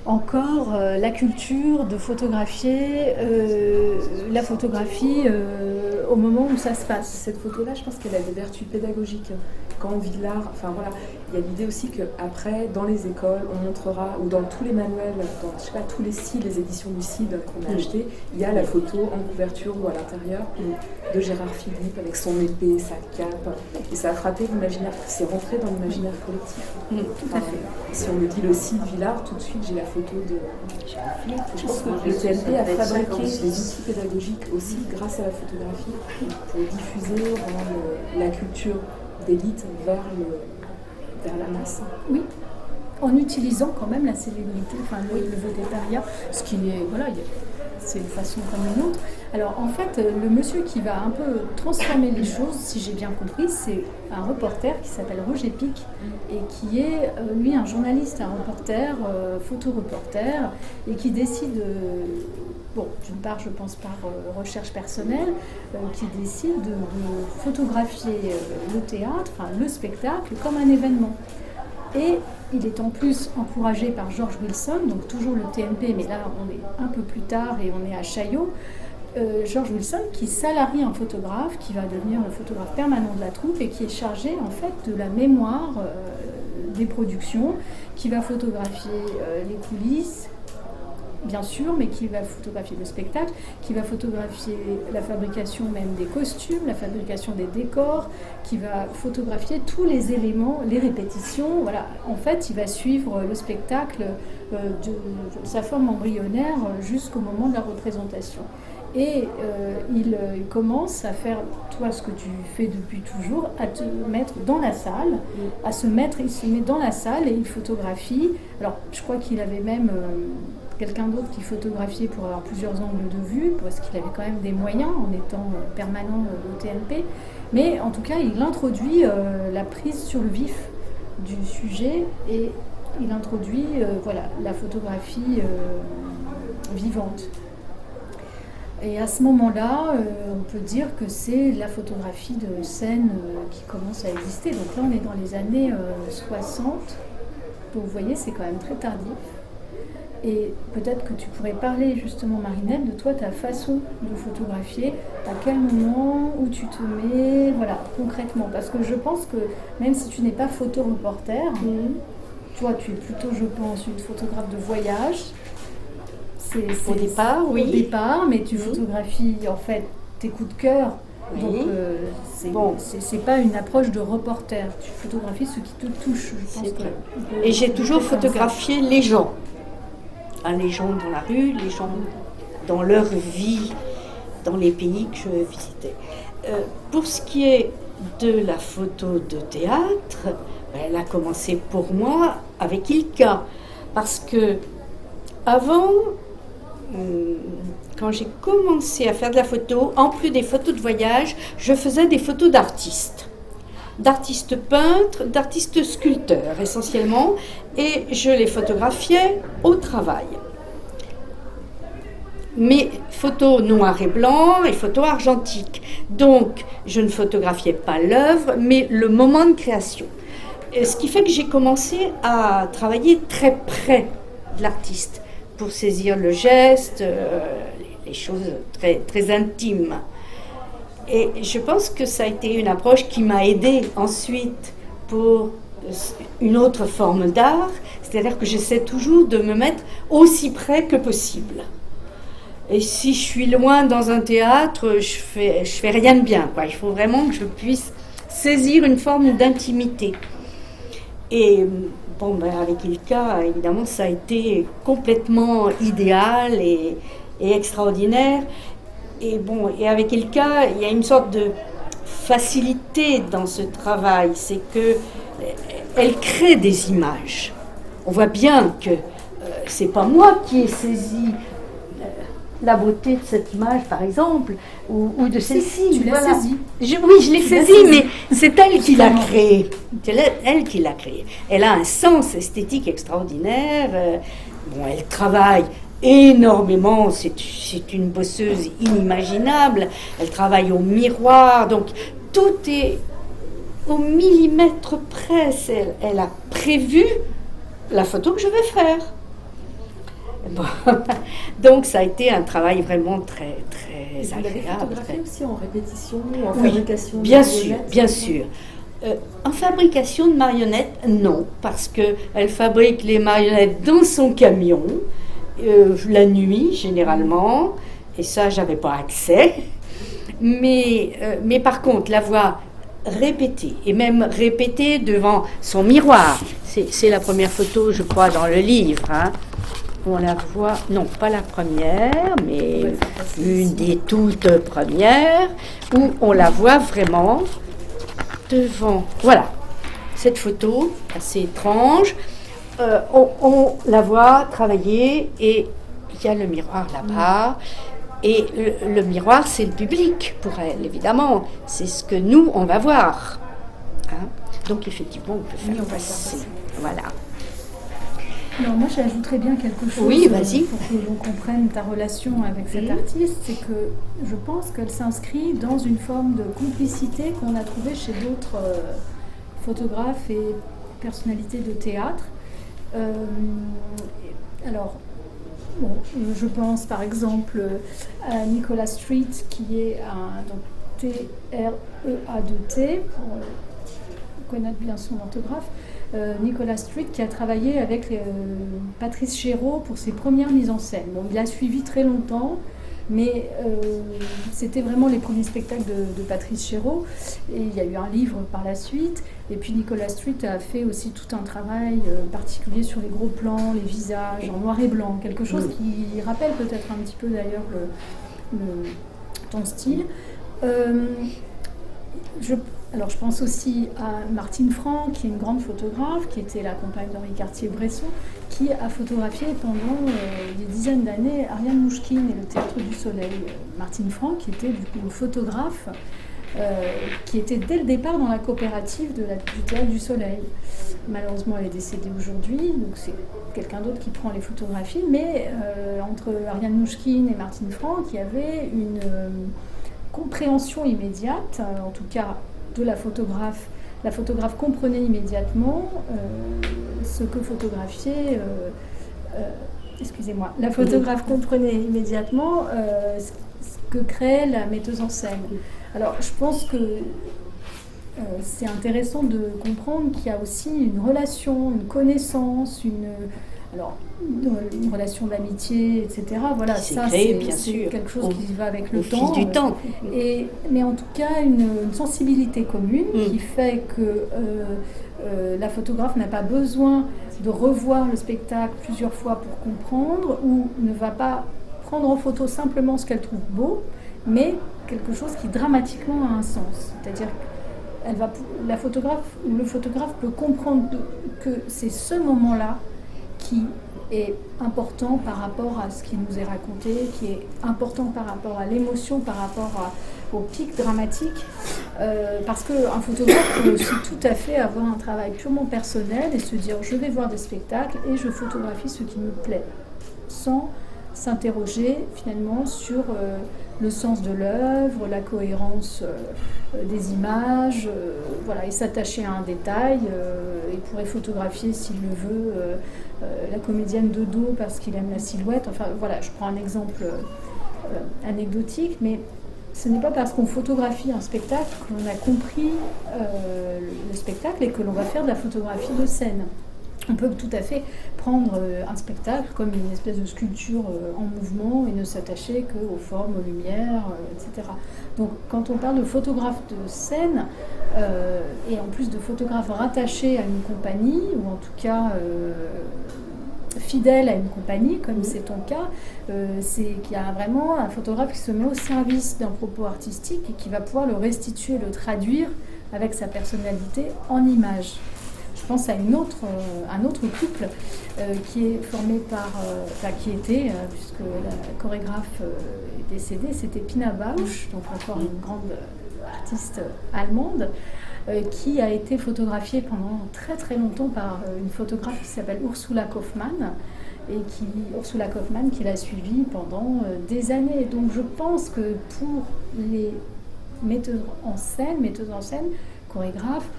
encore la culture de photographier la photographie au moment où ça se passe. Cette photo-là, je pense qu'elle a des vertus pédagogiques. Quand on vit de l'art, il y a l'idée aussi qu'après, dans les écoles, on montrera, ou dans tous les manuels, dans tous les CID, les éditions du CID qu'on a acheté, il y a la photo en couverture ou à l'intérieur de Gérard Philippe avec son épée, sa cape. Et ça a frappé l'imaginaire, c'est rentré dans l'imaginaire collectif. Tout à fait. Si on me dit le CID Villard, tout de suite j'ai la photo de Gérard Philippe. Je pense que le TNP a fabriqué des outils pédagogiques aussi grâce à la photographie pour diffuser la culture d'élite vers la masse. Oui, en utilisant quand même la célébrité, le végétariat, ce qui est, c'est une façon comme une autre. Alors en fait, le monsieur qui va un peu transformer les choses, si j'ai bien compris, c'est un reporter qui s'appelle Roger Pic et qui est, lui, un journaliste, un reporter, photoreporter, et qui décide, bon, d'une part, je pense par recherche personnelle, qui décide de photographier le théâtre, enfin le spectacle, comme un événement. Et il est en plus encouragé par George Wilson, donc toujours le TNP, mais là on est un peu plus tard et on est à Chaillot. George Wilson qui salarie un photographe, qui va devenir le photographe permanent de la troupe et qui est chargé en fait de la mémoire des productions, qui va photographier les coulisses, bien sûr, mais qui va photographier le spectacle, qui va photographier la fabrication même des costumes, la fabrication des décors, qui va photographier tous les éléments, les répétitions. Voilà. En fait, il va suivre le spectacle de sa forme embryonnaire jusqu'au moment de la représentation. Et il commence à faire, toi, ce que tu fais depuis toujours, à te mettre dans la salle, il se met dans la salle et il photographie. Alors, je crois qu'il avait même quelqu'un d'autre qui photographiait pour avoir plusieurs angles de vue, parce qu'il avait quand même des moyens en étant permanent au TNP. Mais en tout cas, il introduit la prise sur le vif du sujet et il introduit la photographie vivante. Et à ce moment-là, on peut dire que c'est la photographie de scène qui commence à exister. Donc là, on est dans les années 60. Donc vous voyez, c'est quand même très tardif. Et peut-être que tu pourrais parler justement, Marinette, de toi, ta façon de photographier, à quel moment, où tu te mets, voilà, concrètement. Parce que je pense que même si tu n'es pas photoreporter, toi, tu es plutôt, je pense, une photographe de voyage. Au départ, oui. Au départ, mais tu photographies en fait tes coups de cœur. Oui. Donc c'est pas une approche de reporter. Tu photographies ce qui te touche. Je pense Et j'ai toujours photographié les gens. Les gens dans la rue, les gens dans leur vie, dans les pays que je visitais. Pour ce qui est de la photo de théâtre, elle a commencé pour moi avec Ilka. Parce que avant, quand j'ai commencé à faire de la photo, en plus des photos de voyage, je faisais des photos d'artistes peintres, d'artistes sculpteurs essentiellement, et je les photographiais au travail. Mes photos noir et blanc et photos argentiques. Donc, je ne photographiais pas l'œuvre, mais le moment de création. Ce qui fait que j'ai commencé à travailler très près de l'artiste, pour saisir le geste, les choses très, très intimes. Et je pense que ça a été une approche qui m'a aidée ensuite pour une autre forme d'art, c'est-à-dire que j'essaie toujours de me mettre aussi près que possible. Et si je suis loin dans un théâtre, je fais rien de bien, quoi. Il faut vraiment que je puisse saisir une forme d'intimité. Et avec Ilka, évidemment, ça a été complètement idéal et extraordinaire. Et avec Ilka, il y a une sorte de facilité dans ce travail, c'est que elle crée des images. On voit bien que c'est pas moi qui ai saisi la beauté de cette image, par exemple, ou de celle-ci. Tu l'as saisie. Oui, je l'ai saisie, mais c'est elle qui l'a créée. C'est elle qui l'a créée. Elle a un sens esthétique extraordinaire. Elle travaille énormément. C'est une bosseuse inimaginable. Elle travaille au miroir. Donc, tout est au millimètre près. Elle a prévu la photo que je vais faire. Donc ça a été un travail vraiment très, très agréable. Vous l'avez photographié aussi en répétition, en fabrication de bien marionnettes? Bien sûr. En fabrication de marionnettes, non, parce qu'elle fabrique les marionnettes dans son camion, la nuit généralement, et ça j'avais pas accès. Mais par contre, la voir répéter, et même répéter devant son miroir, c'est la première photo, je crois, dans le livre, on la voit, non pas la première, mais une des toutes premières, où on la voit vraiment devant. Voilà, cette photo assez étrange, on la voit travailler et il y a le miroir là-bas. Et le miroir, c'est le public pour elle, évidemment. C'est ce que nous, on va voir. Hein? Donc, effectivement, on peut faire passer. Voilà. Alors moi, j'ajouterais bien quelque chose pour que l'on comprenne ta relation avec cet artiste. C'est que je pense qu'elle s'inscrit dans une forme de complicité qu'on a trouvée chez d'autres photographes et personnalités de théâtre. Je pense par exemple à Nicolas Street, qui est donc T-R-E-A-2-T, pour connaître bien son orthographe. Nicolas Street, qui a travaillé avec Patrice Chéreau pour ses premières mises en scène. Bon, il a suivi très longtemps, mais c'était vraiment les premiers spectacles de Patrice Chéreau. Et il y a eu un livre par la suite. Et puis Nicolas Street a fait aussi tout un travail particulier sur les gros plans, les visages en noir et blanc. Quelque chose qui rappelle peut-être un petit peu d'ailleurs ton style. Je pense aussi à Martine Franck, qui est une grande photographe, qui était la compagne d'Henri Cartier-Bresson, qui a photographié pendant des dizaines d'années Ariane Mouchkine et le Théâtre du Soleil. Martine Franck, qui était du coup une photographe, qui était dès le départ dans la coopérative du Théâtre du Soleil. Malheureusement, elle est décédée aujourd'hui, donc c'est quelqu'un d'autre qui prend les photographies, mais entre Ariane Mouchkine et Martine Franck, il y avait une compréhension immédiate, en tout cas de la photographe. La photographe comprenait immédiatement ce que photographier. La photographe comprenait immédiatement ce que créait la metteuse en scène. Alors, je pense que c'est intéressant de comprendre qu'il y a aussi une relation, une connaissance, une relation d'amitié, etc. Voilà, ça c'est quelque chose qui va avec le temps. Au fil du temps. Mais en tout cas, une sensibilité commune qui fait que la photographe n'a pas besoin de revoir le spectacle plusieurs fois pour comprendre, ou ne va pas prendre en photo simplement ce qu'elle trouve beau, mais quelque chose qui dramatiquement a un sens. C'est-à-dire la photographe ou le photographe peut comprendre que c'est ce moment-là qui est important par rapport à ce qui nous est raconté, qui est important par rapport à l'émotion, par rapport au pic dramatique, parce qu'un photographe peut aussi tout à fait avoir un travail purement personnel et se dire je vais voir des spectacles et je photographie ce qui me plaît, sans s'interroger finalement sur le sens de l'œuvre, la cohérence des images, et s'attacher à un détail. Il pourrait photographier, s'il le veut, la comédienne de dos parce qu'il aime la silhouette. Enfin voilà, je prends un exemple anecdotique, mais ce n'est pas parce qu'on photographie un spectacle qu'on a compris le spectacle et que l'on va faire de la photographie de scène. On peut tout à fait prendre un spectacle comme une espèce de sculpture en mouvement et ne s'attacher qu'aux formes, aux lumières, etc. Donc quand on parle de photographe de scène, et en plus de photographe rattaché à une compagnie, ou en tout cas fidèle à une compagnie, comme c'est ton cas, c'est qu'il y a vraiment un photographe qui se met au service d'un propos artistique et qui va pouvoir le restituer, le traduire avec sa personnalité en images. Je pense à un autre couple qui est formé puisque la chorégraphe est décédée, c'était Pina Bausch, donc encore une grande artiste allemande, qui a été photographiée pendant très très longtemps par une photographe qui s'appelle Ursula Kaufmann, Ursula Kaufmann qui l'a suivie pendant des années. Donc je pense que pour les metteuses en scène, chorégraphes,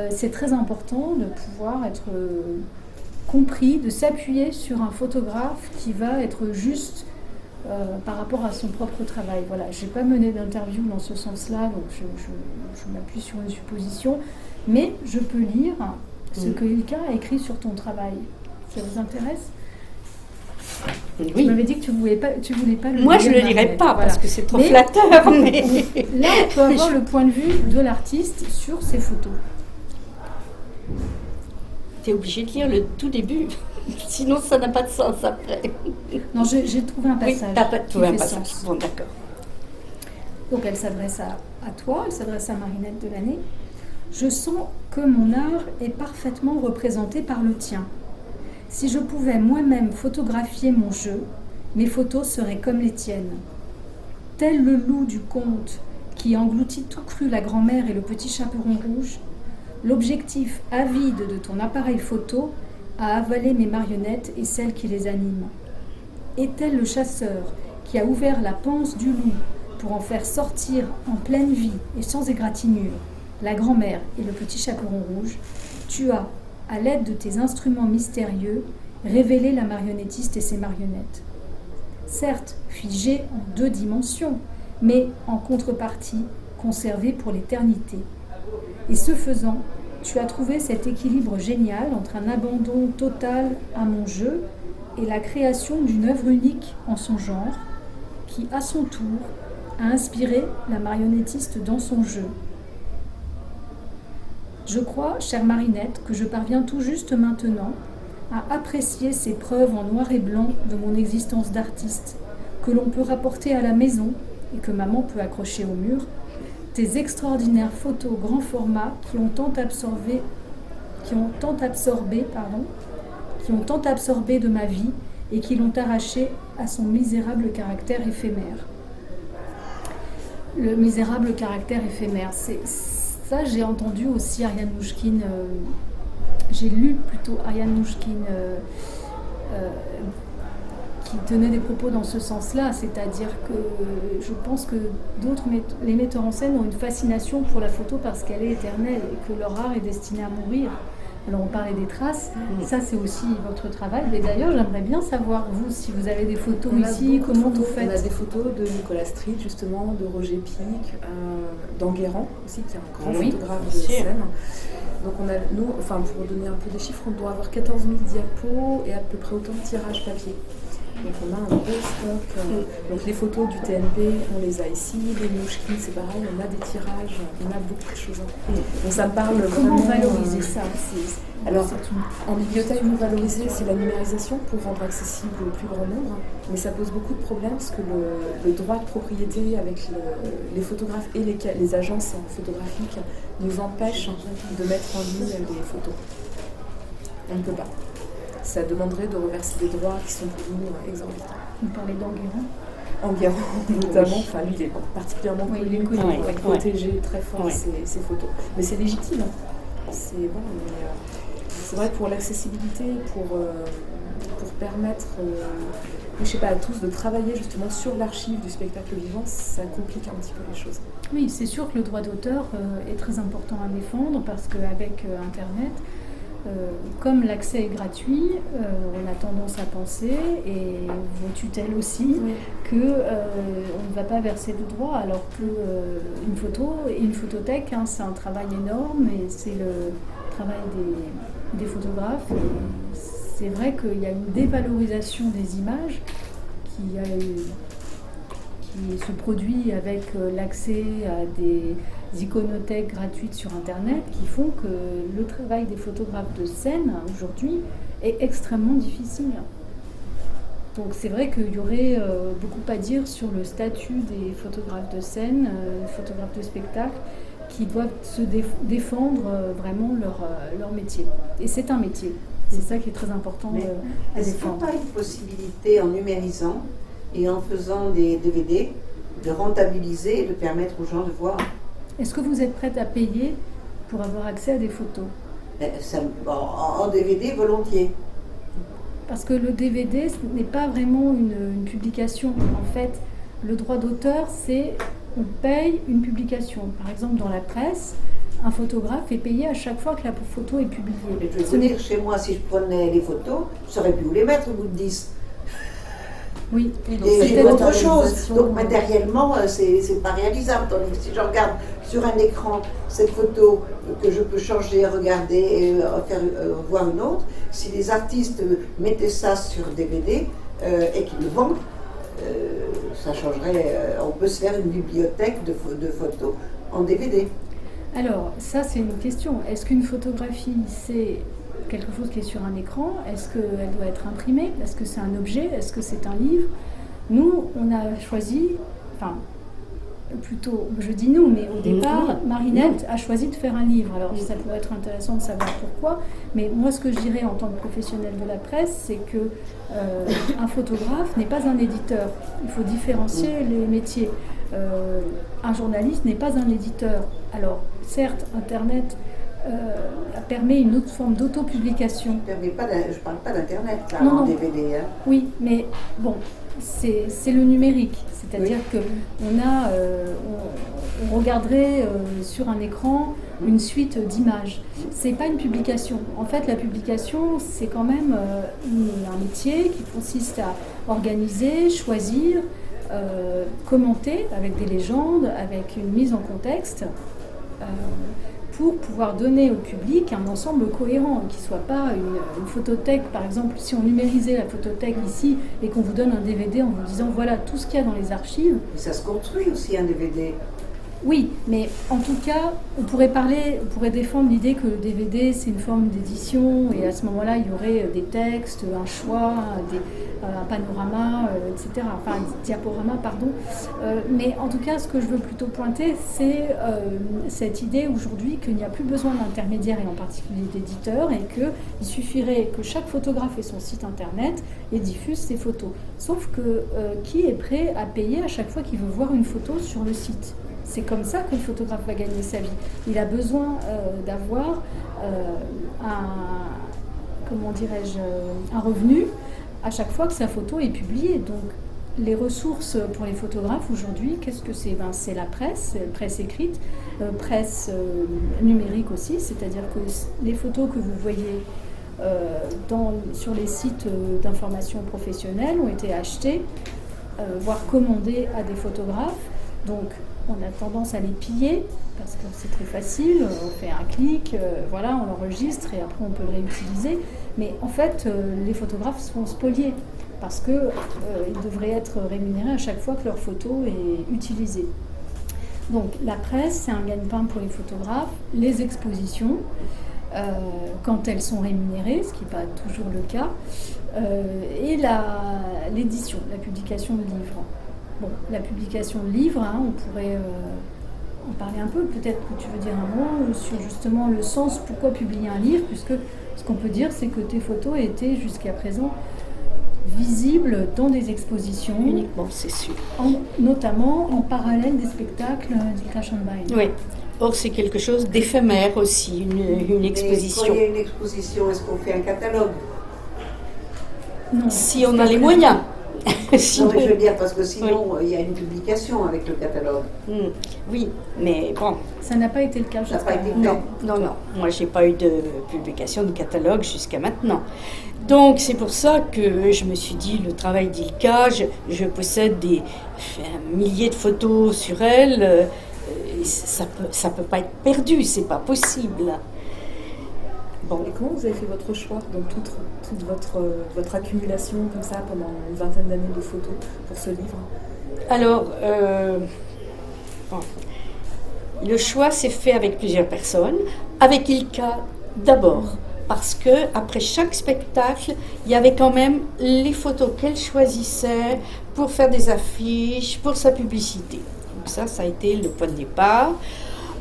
c'est très important de pouvoir être compris, de s'appuyer sur un photographe qui va être juste par rapport à son propre travail. Voilà, je n'ai pas mené d'interview dans ce sens-là, donc je m'appuie sur une supposition, mais je peux lire ce que Ilka a écrit sur ton travail. Ça vous intéresse ? Oui. Tu m'avais dit que tu voulais pas le lire. Moi, je ne le lirai pas parce que c'est trop flatteur. Mais... Là, on peut avoir le point de vue de l'artiste sur ses photos. Tu es obligé de lire le tout début, sinon ça n'a pas de sens après. Non, j'ai trouvé un passage. Oui, tu n'as pas trouvé un passage. Sens. Bon, d'accord. Donc elle s'adresse à toi, elle s'adresse à Marinette Delannay. Je sens que mon art est parfaitement représenté par le tien. Si je pouvais moi-même photographier mon jeu, mes photos seraient comme les tiennes. Tel le loup du conte qui engloutit tout cru la grand-mère et le petit chaperon rouge, l'objectif avide de ton appareil photo a avalé mes marionnettes et celles qui les animent. Et tel le chasseur qui a ouvert la panse du loup pour en faire sortir en pleine vie et sans égratignure la grand-mère et le petit chaperon rouge, tu as, à l'aide de tes instruments mystérieux, révélé la marionnettiste et ses marionnettes. Certes, figées en 2 dimensions, mais en contrepartie, conservées pour l'éternité. Et ce faisant, tu as trouvé cet équilibre génial entre un abandon total à mon jeu et la création d'une œuvre unique en son genre, qui, à son tour, a inspiré la marionnettiste dans son jeu. Je crois, chère Marinette, que je parviens tout juste maintenant à apprécier ces preuves en noir et blanc de mon existence d'artiste, que l'on peut rapporter à la maison et que maman peut accrocher au mur, tes extraordinaires photos grand format qui ont tant absorbé de ma vie et qui l'ont arraché à son misérable caractère éphémère. Le misérable caractère éphémère, ça j'ai entendu aussi Ariane Mnouchkine, j'ai lu plutôt Ariane Mnouchkine qui tenait des propos dans ce sens-là, c'est-à-dire que je pense que les metteurs en scène ont une fascination pour la photo parce qu'elle est éternelle et que leur art est destiné à mourir. Alors on parlait des traces, ça c'est aussi votre travail. Mais d'ailleurs j'aimerais bien savoir, vous, si vous avez des photos ici, comment vous faites. On a des photos de Nicolas Street justement, de Roger Pic, d'Enguerrand aussi, qui est un grand photographe de scène. Donc on a, nous, pour donner un peu des chiffres, on doit avoir 14 000 diapos et à peu près autant de tirages papier. Donc on a un beau stock. Donc les photos du TNP, on les a ici. Les Mnouchkine, c'est pareil, on a des tirages, on a beaucoup de choses. Donc ça me parle comment vraiment. Valoriser ça Alors, en bibliothèque, nous valoriser, c'est la numérisation pour rendre accessible au plus grand nombre. Mais ça pose beaucoup de problèmes parce que le droit de propriété avec les photographes et les agences photographiques nous empêche de mettre en ligne des photos. On ne peut pas. Ça demanderait de reverser des droits qui sont pour nous exorbitants. Vous parlez d'Enguerrand ? Enguerrand, notamment, lui il est particulièrement connu pour protéger très fort ses photos. Mais c'est légitime. C'est bon, mais c'est vrai que pour l'accessibilité, pour permettre à tous de travailler justement sur l'archive du spectacle vivant, ça complique un petit peu les choses. Oui, c'est sûr que le droit d'auteur est très important à défendre parce qu'avec Internet, comme l'accès est gratuit, on a tendance à penser, et vos tutelles aussi, qu'on ne va pas verser de droits, alors qu'une photo et une photothèque, c'est un travail énorme et c'est le travail des photographes. Et c'est vrai qu'il y a une dévalorisation des images qui se produit avec l'accès à des iconothèques gratuites sur Internet qui font que le travail des photographes de scène aujourd'hui est extrêmement difficile. Donc c'est vrai qu'il y aurait beaucoup à dire sur le statut des photographes de scène, photographes de spectacle, qui doivent se défendre vraiment leur métier. Et c'est un métier, c'est ça qui est très important à défendre. Est-ce qu'il n'y a pas une possibilité en numérisant et en faisant des DVD de rentabiliser et de permettre aux gens de voir? Est-ce que vous êtes prête à payer pour avoir accès à des photos? En DVD, volontiers. Parce que le DVD, ce n'est pas vraiment une publication. En fait, le droit d'auteur, c'est on paye une publication. Par exemple, dans la presse, un photographe est payé à chaque fois que la photo est publiée. Mais je veux dire, chez moi, si je prenais les photos, je ne saurais plus où les mettre au bout de 10. Oui, c'est autre chose. Donc matériellement, c'est pas réalisable. Tandis que si je regarde sur un écran cette photo que je peux changer, regarder et faire voir une autre, si les artistes mettaient ça sur DVD et qu'ils le vendent, ça changerait. On peut se faire une bibliothèque de photos en DVD. Alors, ça c'est une question. Est-ce qu'une photographie, c'est quelque chose qui est sur un écran? Est-ce qu'elle doit être imprimée? Est-ce que c'est un objet? Est-ce que c'est un livre? Nous, on a choisi, plutôt, je dis nous, mais au départ, Marinette a choisi de faire un livre. Alors ça pourrait être intéressant de savoir pourquoi, mais moi ce que je dirais en tant que professionnel de la presse, c'est que un photographe n'est pas un éditeur. Il faut différencier les métiers. Un journaliste n'est pas un éditeur. Alors certes, Internet permet une autre forme d'autopublication. Je ne parle pas d'Internet, là, non, en DVD. Hein. Oui, mais bon, c'est le numérique. C'est-à-dire qu'on on regarderait sur un écran une suite d'images. C'est pas une publication. En fait, la publication, c'est quand même un métier qui consiste à organiser, choisir, commenter avec des légendes, avec une mise en contexte, pour pouvoir donner au public un ensemble cohérent, qui ne soit pas une photothèque. Par exemple, si on numérisait la photothèque ici et qu'on vous donne un DVD en vous disant voilà tout ce qu'il y a dans les archives. Mais ça se construit aussi un DVD. Oui, mais en tout cas, on pourrait défendre l'idée que le DVD c'est une forme d'édition et à ce moment-là il y aurait des textes, un choix, un panorama, etc. Enfin, un diaporama, pardon. Mais en tout cas, ce que je veux plutôt pointer, c'est cette idée aujourd'hui qu'il n'y a plus besoin d'intermédiaires et en particulier d'éditeurs et qu'il suffirait que chaque photographe ait son site internet et diffuse ses photos. Sauf que qui est prêt à payer à chaque fois qu'il veut voir une photo sur le site ? C'est comme ça que le photographe va gagner sa vie. Il a besoin d'avoir un revenu à chaque fois que sa photo est publiée. Donc, les ressources pour les photographes aujourd'hui, qu'est-ce que c'est ? C'est la presse écrite, presse numérique aussi, c'est-à-dire que les photos que vous voyez sur les sites d'information professionnelle ont été achetées, voire commandées à des photographes. Donc, on a tendance à les piller parce que c'est très facile, on fait un clic, voilà, on l'enregistre et après on peut le réutiliser. Mais en fait, les photographes sont spoliés parce qu'ils devraient être rémunérés à chaque fois que leur photo est utilisée. Donc la presse, c'est un gagne-pain pour les photographes, les expositions, quand elles sont rémunérées, ce qui n'est pas toujours le cas, et l'édition, la publication de livres. Bon, la publication de livres, on pourrait en parler un peu. Peut-être que tu veux dire un mot sur justement le sens, pourquoi publier un livre, puisque ce qu'on peut dire, c'est que tes photos étaient jusqu'à présent visibles dans des expositions. Uniquement, c'est sûr. Notamment en parallèle des spectacles d'Ilka Schönbein. Oui. Or, c'est quelque chose d'éphémère aussi, une exposition. Quand il y a une exposition, est-ce qu'on fait un catalogue ? Non. Si on a les moyens. Sinon... Non, mais je veux dire, parce que sinon, il y a une publication avec le catalogue. Oui, mais bon. Ça n'a pas été le cas jusqu'à maintenant. Non. Moi, je n'ai pas eu de publication de catalogue jusqu'à maintenant. Donc, c'est pour ça que je me suis dit, le travail d'Ilka, je possède un millier de photos sur elle. Ça peut pas être perdu, c'est pas possible. Bon. Et comment vous avez fait votre choix dans toute votre accumulation comme ça pendant une vingtaine d'années de photos pour ce livre ? Alors, le choix s'est fait avec plusieurs personnes. Avec Ilka d'abord, parce que après chaque spectacle, il y avait quand même les photos qu'elle choisissait pour faire des affiches, pour sa publicité. Donc ça a été le point de départ.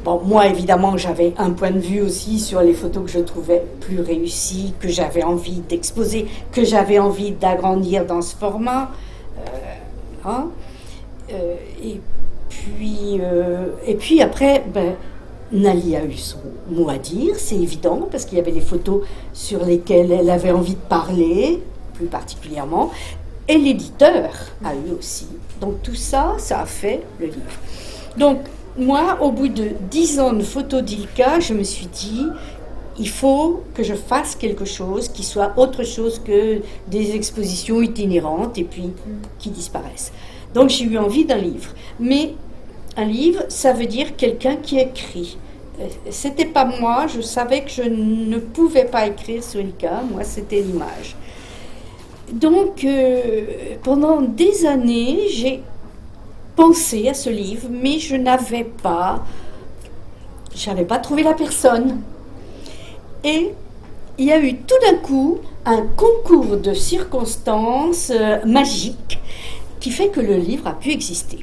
Bon, moi, évidemment, j'avais un point de vue aussi sur les photos que je trouvais plus réussies, que j'avais envie d'exposer, que j'avais envie d'agrandir dans ce format. Et puis après, Nali a eu son mot à dire, c'est évident, parce qu'il y avait des photos sur lesquelles elle avait envie de parler, plus particulièrement, et l'éditeur a eu aussi. Donc tout ça, ça a fait le livre. Donc, moi, au bout de 10 ans de photos d'Ilka, je me suis dit, il faut que je fasse quelque chose qui soit autre chose que des expositions itinérantes et puis qui disparaissent. Donc j'ai eu envie d'un livre. Mais un livre, ça veut dire quelqu'un qui écrit. C'était pas moi, je savais que je ne pouvais pas écrire sur Ilka, moi c'était l'image. Donc pendant des années, j'ai pensé à ce livre, mais je n'avais pas trouvé la personne. Et il y a eu tout d'un coup un concours de circonstances magiques qui fait que le livre a pu exister.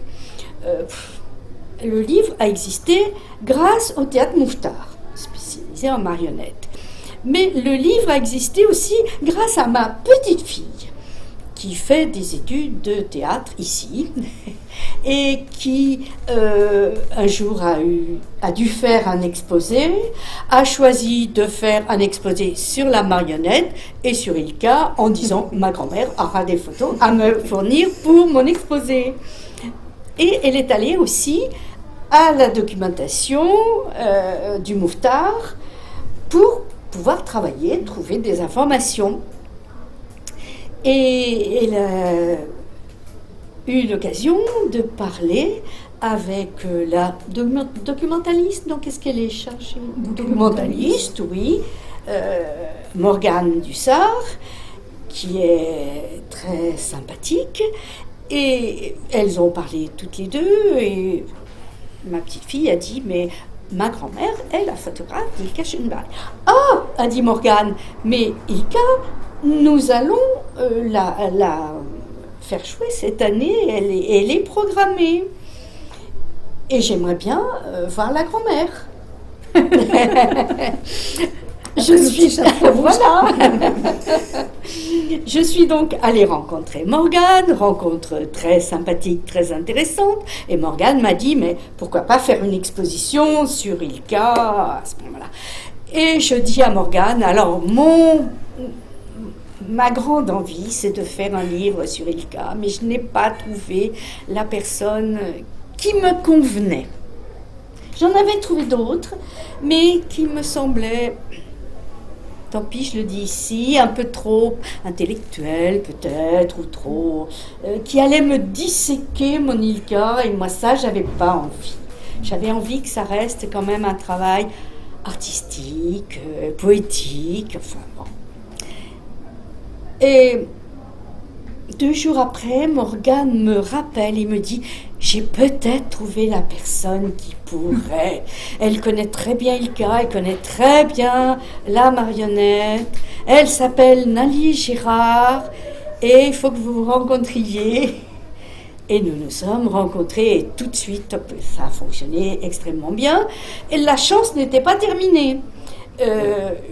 le livre a existé grâce au théâtre Mouffetard, spécialisé en marionnettes. Mais le livre a existé aussi grâce à ma petite fille, qui fait des études de théâtre ici, et qui un jour a dû faire un exposé, a choisi de faire un exposé sur la marionnette et sur Ilka, en disant « ma grand-mère aura des photos à me fournir pour mon exposé ». Et elle est allée aussi à la documentation du Mouffetard pour pouvoir travailler, trouver des informations. Et elle a eu l'occasion de parler avec la documentaliste, donc est-ce qu'elle est chargée ? Documentaliste, oui, Morgane Dussart, qui est très sympathique, et elles ont parlé toutes les deux, et ma petite fille a dit, mais ma grand-mère est la photographe d'Ilka Schönberg. Ah, a dit Morgane, mais Ilka, nous allons la faire jouer cette année, elle est programmée. Et j'aimerais bien voir la grand-mère. Voilà. Je suis donc allée rencontrer Morgane, rencontre très sympathique, très intéressante. Et Morgane m'a dit, mais pourquoi pas faire une exposition sur Ilka à ce moment-là. Et je dis à Morgane, alors ma grande envie, c'est de faire un livre sur Ilka, mais je n'ai pas trouvé la personne qui me convenait. J'en avais trouvé d'autres, mais qui me semblaient, tant pis, je le dis ici, un peu trop intellectuelle peut-être, ou trop, qui allaient me disséquer mon Ilka, et moi ça, j'avais pas envie. J'avais envie que ça reste quand même un travail artistique, poétique, enfin bon. Et 2 jours après, Morgane me rappelle et me dit « J'ai peut-être trouvé la personne qui pourrait. Elle connaît très bien Ilka, elle connaît très bien la marionnette. Elle s'appelle Nathalie Girard et il faut que vous vous rencontriez. » Et nous nous sommes rencontrés et tout de suite, ça a fonctionné extrêmement bien. Et la chance n'était pas terminée.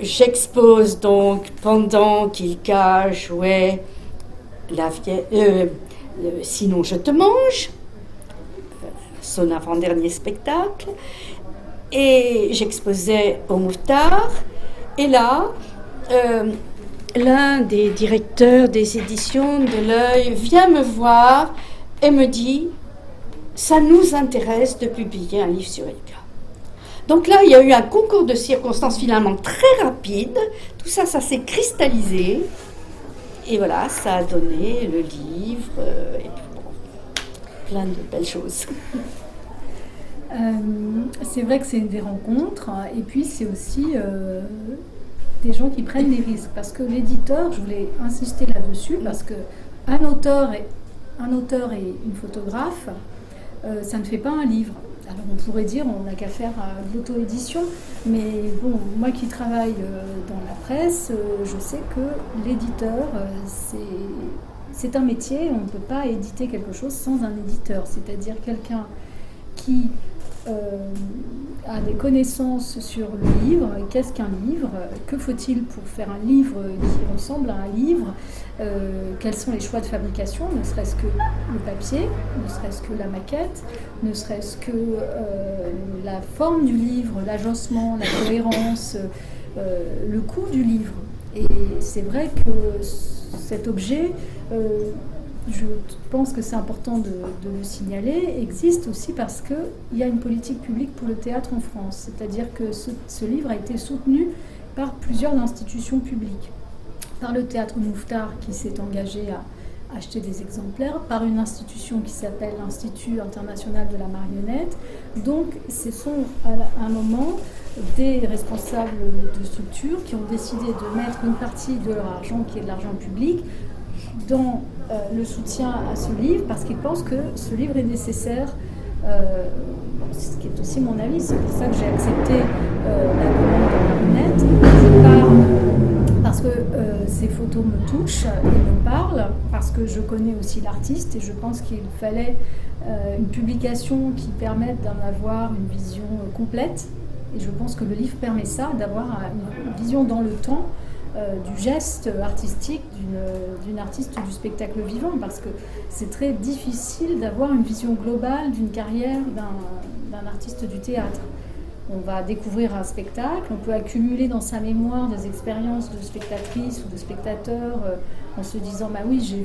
J'expose donc pendant qu'Ilka jouait Sinon je te mange, son avant-dernier spectacle, et j'exposais au Mouffetard, et là l'un des directeurs des éditions de l'Œil vient me voir et me dit « ça nous intéresse de publier un livre sur Ilka ». Donc là, il y a eu un concours de circonstances finalement très rapide. Tout ça, ça s'est cristallisé. Et voilà, ça a donné le livre et puis bon, plein de belles choses. C'est vrai que c'est des rencontres et puis c'est aussi des gens qui prennent des risques. Parce que l'éditeur, je voulais insister là-dessus, parce qu'un auteur et une photographe, ça ne fait pas un livre. Alors on pourrait dire on n'a qu'à faire de l'auto-édition, mais bon, moi qui travaille dans la presse, je sais que l'éditeur, c'est un métier, on ne peut pas éditer quelque chose sans un éditeur, c'est-à-dire quelqu'un qui a des connaissances sur le livre, qu'est-ce qu'un livre, que faut-il pour faire un livre qui ressemble à un livre, quels sont les choix de fabrication, ne serait-ce que le papier, ne serait-ce que la maquette, ne serait-ce que la forme du livre, l'agencement, la cohérence, le coût du livre. Et c'est vrai que cet objet, je pense que c'est important de le signaler, existe aussi parce qu'il y a une politique publique pour le théâtre en France. C'est-à-dire que ce livre a été soutenu par plusieurs institutions publiques. Par le théâtre Mouffetard qui s'est engagé à acheter des exemplaires, par une institution qui s'appelle l'Institut international de la marionnette. Donc ce sont à un moment des responsables de structures qui ont décidé de mettre une partie de leur argent, qui est de l'argent public, dans le soutien à ce livre, parce qu'ils pensent que ce livre est nécessaire. Ce qui est aussi mon avis, c'est pour ça que j'ai accepté la commande de marionnette. Parce que que ces photos me touchent et me parlent, parce que je connais aussi l'artiste et je pense qu'il fallait une publication qui permette d'en avoir une vision complète. Et je pense que le livre permet ça, d'avoir une vision dans le temps du geste artistique d'une artiste du spectacle vivant, parce que c'est très difficile d'avoir une vision globale d'une carrière d'un artiste du théâtre. On va découvrir un spectacle, on peut accumuler dans sa mémoire des expériences de spectatrice ou de spectateur en se disant bah oui,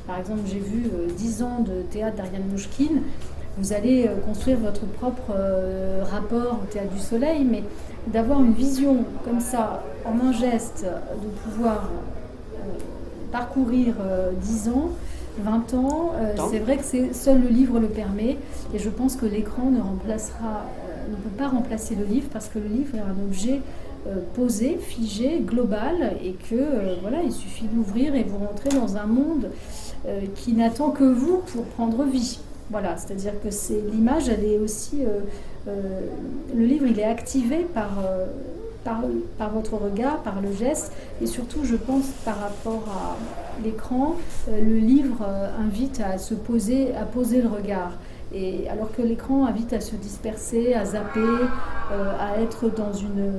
par exemple j'ai vu 10 ans de théâtre d'Ariane Mnouchkine. Vous allez construire votre propre rapport au Théâtre du Soleil, mais d'avoir une vision comme ça, en un geste, de pouvoir parcourir 10 ans, 20 ans, c'est vrai que seul le livre le permet, et je pense que l'écran ne peut pas remplacer le livre, parce que le livre est un objet posé, figé, global, et que voilà, il suffit d'ouvrir et vous rentrez dans un monde qui n'attend que vous pour prendre vie. Voilà, c'est-à-dire que l'image, elle est aussi... le livre, il est activé par votre regard, par le geste, et surtout, je pense, par rapport à l'écran, le livre invite à se poser, à poser le regard. Et alors que l'écran invite à se disperser, à zapper, à être dans une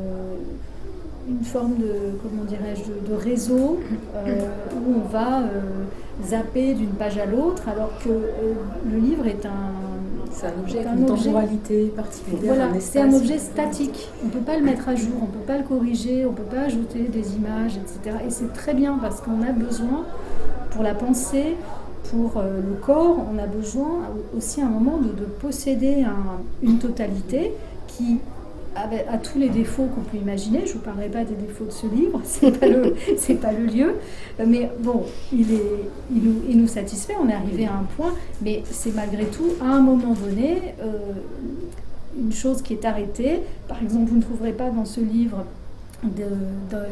forme de, comment dirais-je, de réseau où on va zapper d'une page à l'autre, alors que le livre est c'est un objet avec une temporalité particulière. Voilà, c'est un objet statique. On ne peut pas le mettre à jour, on ne peut pas le corriger, on ne peut pas ajouter des images, etc. Et c'est très bien, parce qu'on a besoin, pour la pensée, pour le corps, on a besoin aussi à un moment de posséder une totalité qui a tous les défauts qu'on peut imaginer. Je ne vous parlerai pas des défauts de ce livre, c'est pas le lieu, mais bon, il nous satisfait, on est arrivé à un point, mais c'est malgré tout, à un moment donné, une chose qui est arrêtée. Par exemple, vous ne trouverez pas dans ce livre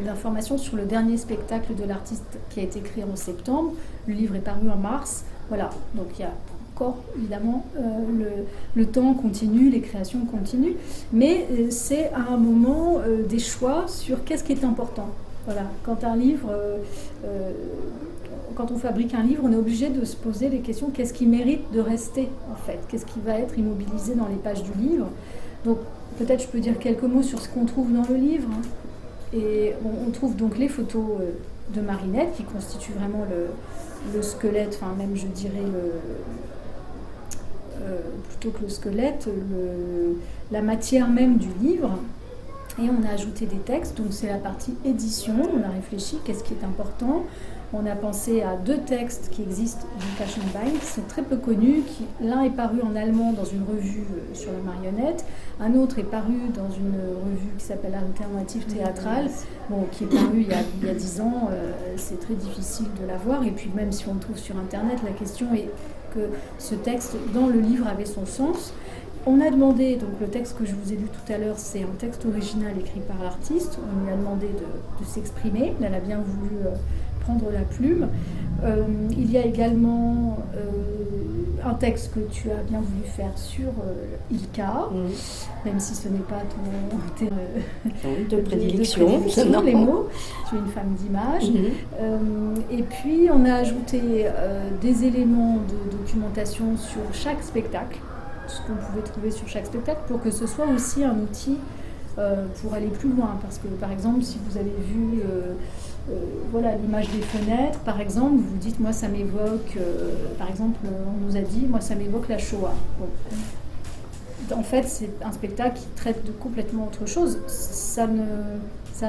d'informations sur le dernier spectacle de l'artiste qui a été créé en septembre. Le livre est paru en mars. Voilà, donc il y a encore, évidemment, le temps continue, les créations continuent, mais c'est à un moment des choix sur qu'est-ce qui est important. Voilà, quand on fabrique un livre, on est obligé de se poser les questions, qu'est-ce qui mérite de rester, en fait, qu'est-ce qui va être immobilisé dans les pages du livre. Donc peut-être je peux dire quelques mots sur ce qu'on trouve dans le livre. Et on trouve donc les photos de Marinette qui constituent vraiment le squelette, enfin même je dirais plutôt que le squelette, la matière même du livre. Et on a ajouté des textes, donc c'est la partie édition, on a réfléchi, qu'est-ce qui est important. On a pensé à 2 textes qui existent d'Ilka Schönbein, qui sont très peu connus. L'un est paru en allemand dans une revue sur la marionnette, un autre est paru dans une revue qui s'appelle Alternative Théâtrale, qui est paru il y a 10 ans. C'est très difficile de l'avoir, et puis même si on le trouve sur Internet, la question est que ce texte dans le livre avait son sens. On a demandé, donc le texte que je vous ai lu tout à l'heure, c'est un texte original écrit par l'artiste. On lui a demandé de s'exprimer, elle a bien voulu prendre la plume. Il y a également un texte que tu as bien voulu faire sur Ilka, même si ce n'est pas ton de prédilection, les mots. Tu es une femme d'image. Et puis on a ajouté des éléments de documentation sur chaque spectacle, ce qu'on pouvait trouver sur chaque spectacle, pour que ce soit aussi un outil pour aller plus loin. Parce que par exemple, si vous avez vu l'image des fenêtres, par exemple, vous vous dites, moi ça m'évoque, par exemple, on nous a dit, moi ça m'évoque la Shoah. Bon. En fait, c'est un spectacle qui traite de complètement autre chose. Ça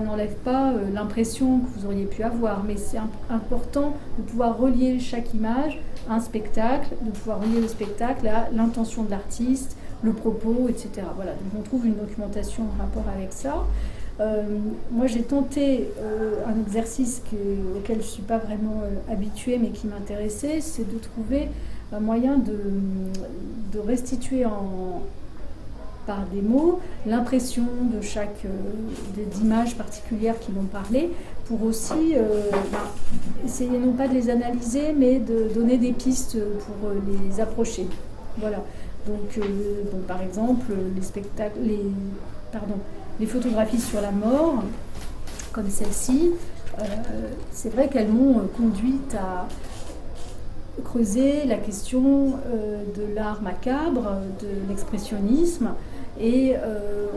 n'enlève pas l'impression que vous auriez pu avoir, mais c'est important de pouvoir relier chaque image à un spectacle, de pouvoir relier le spectacle à l'intention de l'artiste, le propos, etc. Voilà, donc on trouve une documentation en rapport avec ça. Moi, j'ai tenté un exercice auquel je ne suis pas vraiment habituée, mais qui m'intéressait, c'est de trouver un moyen de restituer par des mots l'impression de chaque d'images particulières qui vont parler, pour aussi essayer non pas de les analyser, mais de donner des pistes pour les approcher. Voilà. Donc, par exemple, les photographies sur la mort, comme celle-ci, c'est vrai qu'elles m'ont conduite à creuser la question de l'art macabre, de l'expressionnisme, et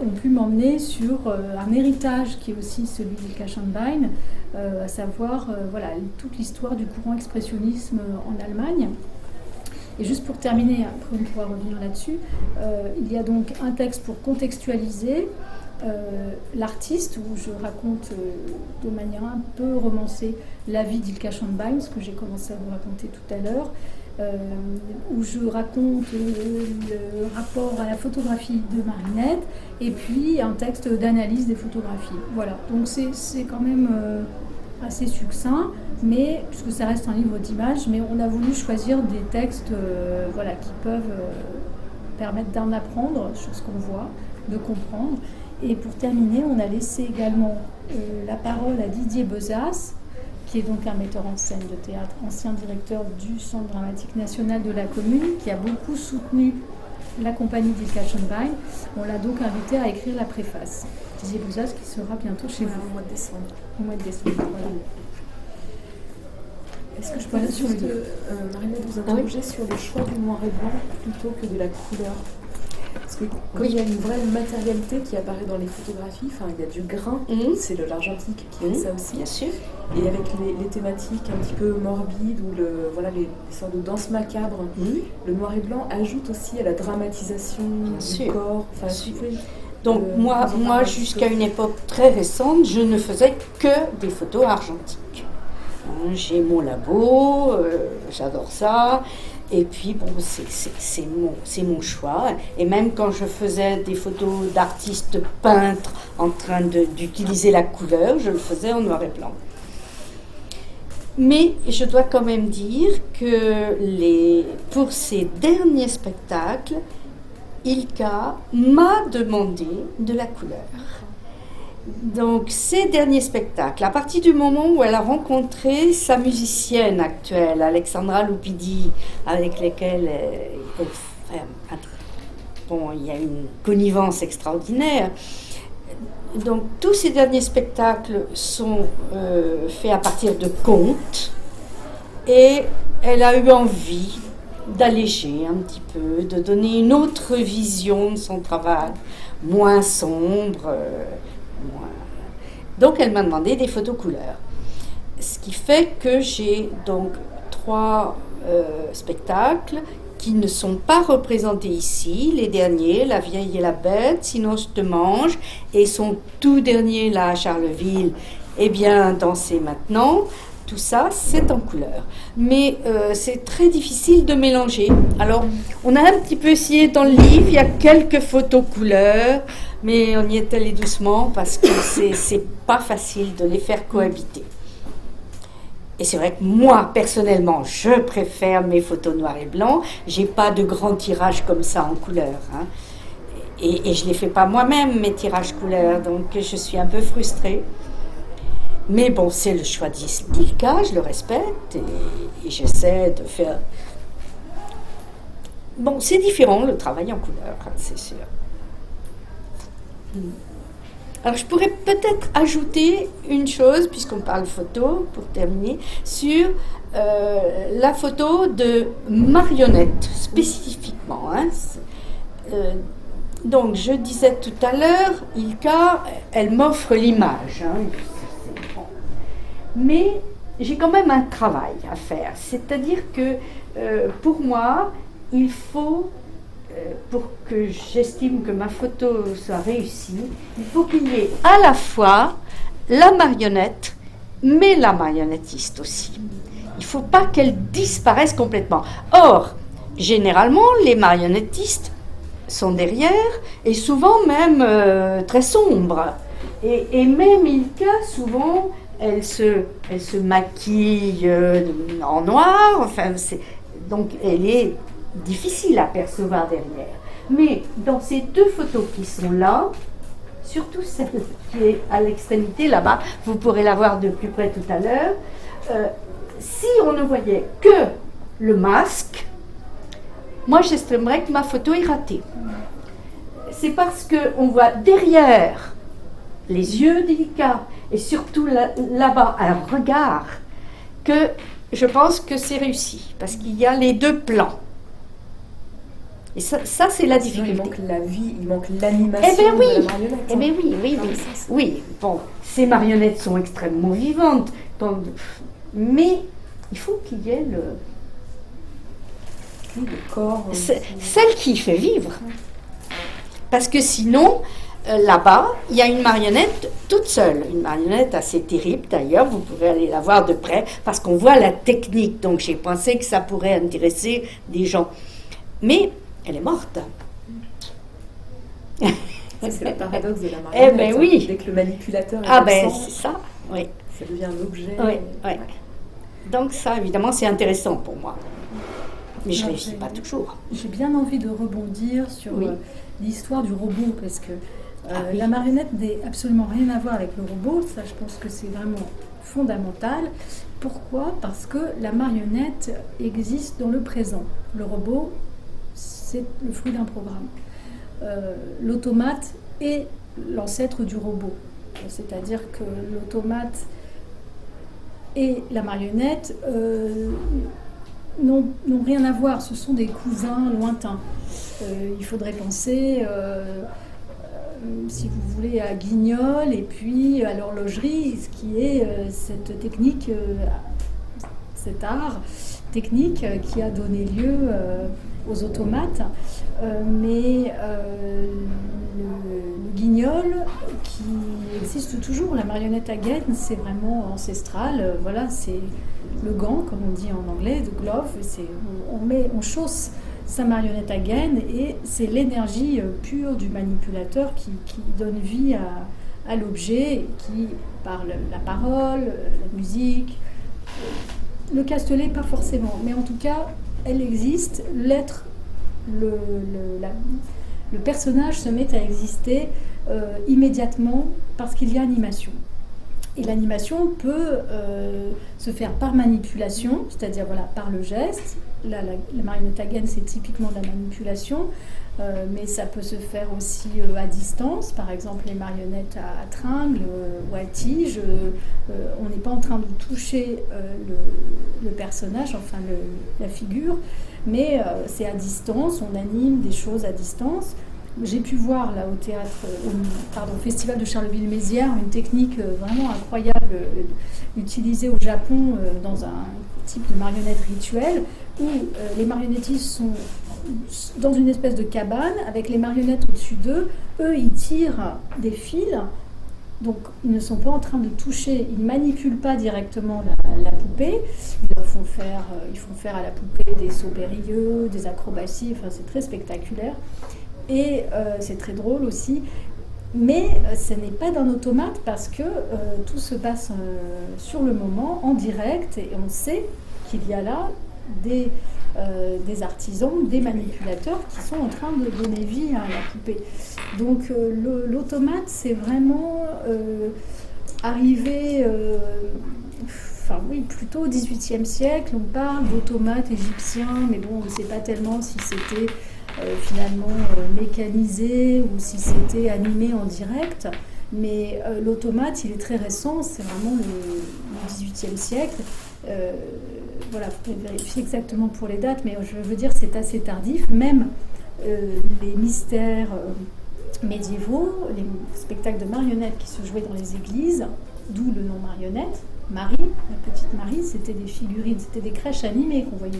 ont pu m'emmener sur un héritage qui est aussi celui d'Ilka Schönbein, à savoir toute l'histoire du courant expressionnisme en Allemagne. Et juste pour terminer, après on pourra revenir là-dessus, il y a donc un texte pour contextualiser l'artiste, où je raconte de manière un peu romancée la vie d'Ilka Schönbein, ce que j'ai commencé à vous raconter tout à l'heure, où je raconte le rapport à la photographie de Marinette, et puis un texte d'analyse des photographies. Voilà, donc c'est quand même assez succinct, mais puisque ça reste un livre d'images, mais on a voulu choisir des textes qui peuvent permettre d'en apprendre sur ce qu'on voit, de comprendre. Et pour terminer, on a laissé également la parole à Didier Bezas, qui est donc un metteur en scène de théâtre, ancien directeur du Centre dramatique national de la commune, qui a beaucoup soutenu la compagnie d'Ilka Schönbein. On l'a donc invité à écrire la préface. Didier Bezas qui sera bientôt chez vous. Au mois de décembre. Au mois de décembre, voilà. Est-ce que je peux juste, Marinette, vous interroger sur le choix du noir et blanc plutôt que de la couleur? Parce que quand il y a une vraie matérialité qui apparaît dans les photographies, il y a du grain, c'est l'argentique qui fait ça aussi. Bien sûr. Et avec les thématiques un petit peu morbides ou les sortes de danse macabre, le noir et blanc ajoute aussi à la dramatisation du corps. Donc moi jusqu'à une époque très récente, je ne faisais que des photos argentiques. J'ai mon labo, j'adore ça. Et puis, c'est mon choix. Et même quand je faisais des photos d'artistes peintres en train d'utiliser la couleur, je le faisais en noir et blanc. Mais je dois quand même dire que pour ces derniers spectacles, Ilka m'a demandé de la couleur. Donc, ces derniers spectacles, à partir du moment où elle a rencontré sa musicienne actuelle, Alexandra Loupidi, avec laquelle il y a une connivence extraordinaire. Donc, tous ces derniers spectacles sont faits à partir de contes, et elle a eu envie d'alléger un petit peu, de donner une autre vision de son travail, moins sombre. Donc elle m'a demandé des photos couleurs. Ce qui fait que j'ai donc 3 spectacles qui ne sont pas représentés ici. Les derniers, La Vieille et la Bête, Sinon je te mange, et son tout dernier là à Charleville, Danser maintenant. Tout ça, c'est en couleur. Mais c'est très difficile de mélanger. Alors, on a un petit peu essayé dans le livre, il y a quelques photos couleurs, mais on y est allé doucement parce que c'est pas facile de les faire cohabiter. Et c'est vrai que moi, personnellement, je préfère mes photos noir et blanc. J'ai pas de grands tirages comme ça en couleur. Et je les fais pas moi-même, mes tirages couleurs, donc je suis un peu frustrée. Mais bon, c'est le choix d'Ilka, je le respecte et j'essaie de faire... Bon, c'est différent le travail en couleur, c'est sûr. Alors, je pourrais peut-être ajouter une chose, puisqu'on parle photo, pour terminer, sur la photo de marionnette, spécifiquement. Donc, je disais tout à l'heure, Ilka, elle m'offre l'image, mais j'ai quand même un travail à faire. C'est-à-dire que pour moi, il faut, pour que j'estime que ma photo soit réussie, il faut qu'il y ait à la fois la marionnette, mais la marionnettiste aussi. Il ne faut pas qu'elle disparaisse complètement. Or, généralement, les marionnettistes sont derrière, et souvent même très sombres. Et même Ilka, souvent... Elle se maquille en noir, donc elle est difficile à percevoir derrière. Mais dans ces 2 photos qui sont là, surtout celle qui est à l'extrémité là-bas, vous pourrez la voir de plus près tout à l'heure, si on ne voyait que le masque, moi j'estimerais que ma photo est ratée. C'est parce qu'on voit derrière les yeux délicats, et surtout là-bas, un regard, que je pense que c'est réussi, parce qu'il y a les deux plans. Et ça c'est la difficulté. Il manque la vie, il manque l'animation de la marionnette. Eh bien oui. Bon, ces marionnettes sont extrêmement vivantes, mais il faut qu'il y ait le corps. Celle qui fait vivre. Parce que sinon, là-bas, il y a une marionnette toute seule. Une marionnette assez terrible d'ailleurs, vous pourrez aller la voir de près, parce qu'on voit la technique. Donc j'ai pensé que ça pourrait intéresser des gens. Mais elle est morte. C'est le paradoxe de la marionnette. Eh ben oui. Dès que le manipulateur est absent, c'est ça, oui. Ça devient un objet. Oui. Donc ça, évidemment, c'est intéressant pour moi. Mais je ne réussis pas toujours. J'ai bien envie de rebondir sur l'histoire du robot, parce que la marionnette n'a absolument rien à voir avec le robot. Ça, je pense que c'est vraiment fondamental. Pourquoi ? Parce que la marionnette existe dans le présent. Le robot, c'est le fruit d'un programme. L'automate est l'ancêtre du robot. C'est-à-dire que l'automate et la marionnette n'ont rien à voir. Ce sont des cousins lointains. Il faudrait penser, si vous voulez, à Guignol et puis à l'horlogerie, ce qui est cette technique, cet art technique qui a donné lieu aux automates. Mais le guignol qui existe toujours, la marionnette à gaine, c'est vraiment ancestral. Voilà, c'est le gant, comme on dit en anglais, the glove. On chausse sa marionnette à gaine et c'est l'énergie pure du manipulateur qui donne vie à l'objet, qui par la parole, la musique, le castelet pas forcément, mais en tout cas elle existe. L'être, le personnage se met à exister immédiatement parce qu'il y a animation. Et l'animation peut se faire par manipulation, c'est-à-dire par le geste. La marionnette à gaine, c'est typiquement de la manipulation, mais ça peut se faire aussi à distance. Par exemple, les marionnettes à tringle ou à tige, on n'est pas en train de toucher le personnage, enfin la figure, mais c'est à distance, on anime des choses à distance. J'ai pu voir là au Festival de Charleville-Mézières une technique vraiment incroyable utilisée au Japon dans un type de marionnette rituelle où les marionnettistes sont dans une espèce de cabane avec les marionnettes au-dessus d'eux. Eux, ils tirent des fils, donc ils ne sont pas en train de toucher, ils ne manipulent pas directement la poupée. Ils font faire à la poupée des sauts périlleux, des acrobaties, enfin c'est très spectaculaire. Et c'est très drôle aussi, mais ce n'est pas d'un automate parce que tout se passe sur le moment, en direct, et on sait qu'il y a là des artisans, des manipulateurs qui sont en train de donner vie à la poupée. Donc l'automate, c'est vraiment arrivé, plutôt au XVIIIe siècle. On parle d'automates égyptiens, mais bon, on ne sait pas tellement si c'était finalement mécanisé ou si c'était animé en direct. Mais l'automate, il est très récent, c'est vraiment le XVIIIe siècle. Voilà, vous pouvez vérifier exactement pour les dates, mais je veux dire c'est assez tardif. Même les mystères médiévaux, les spectacles de marionnettes qui se jouaient dans les églises, d'où le nom marionnette, Marie, la petite Marie, c'était des figurines, c'était des crèches animées qu'on voyait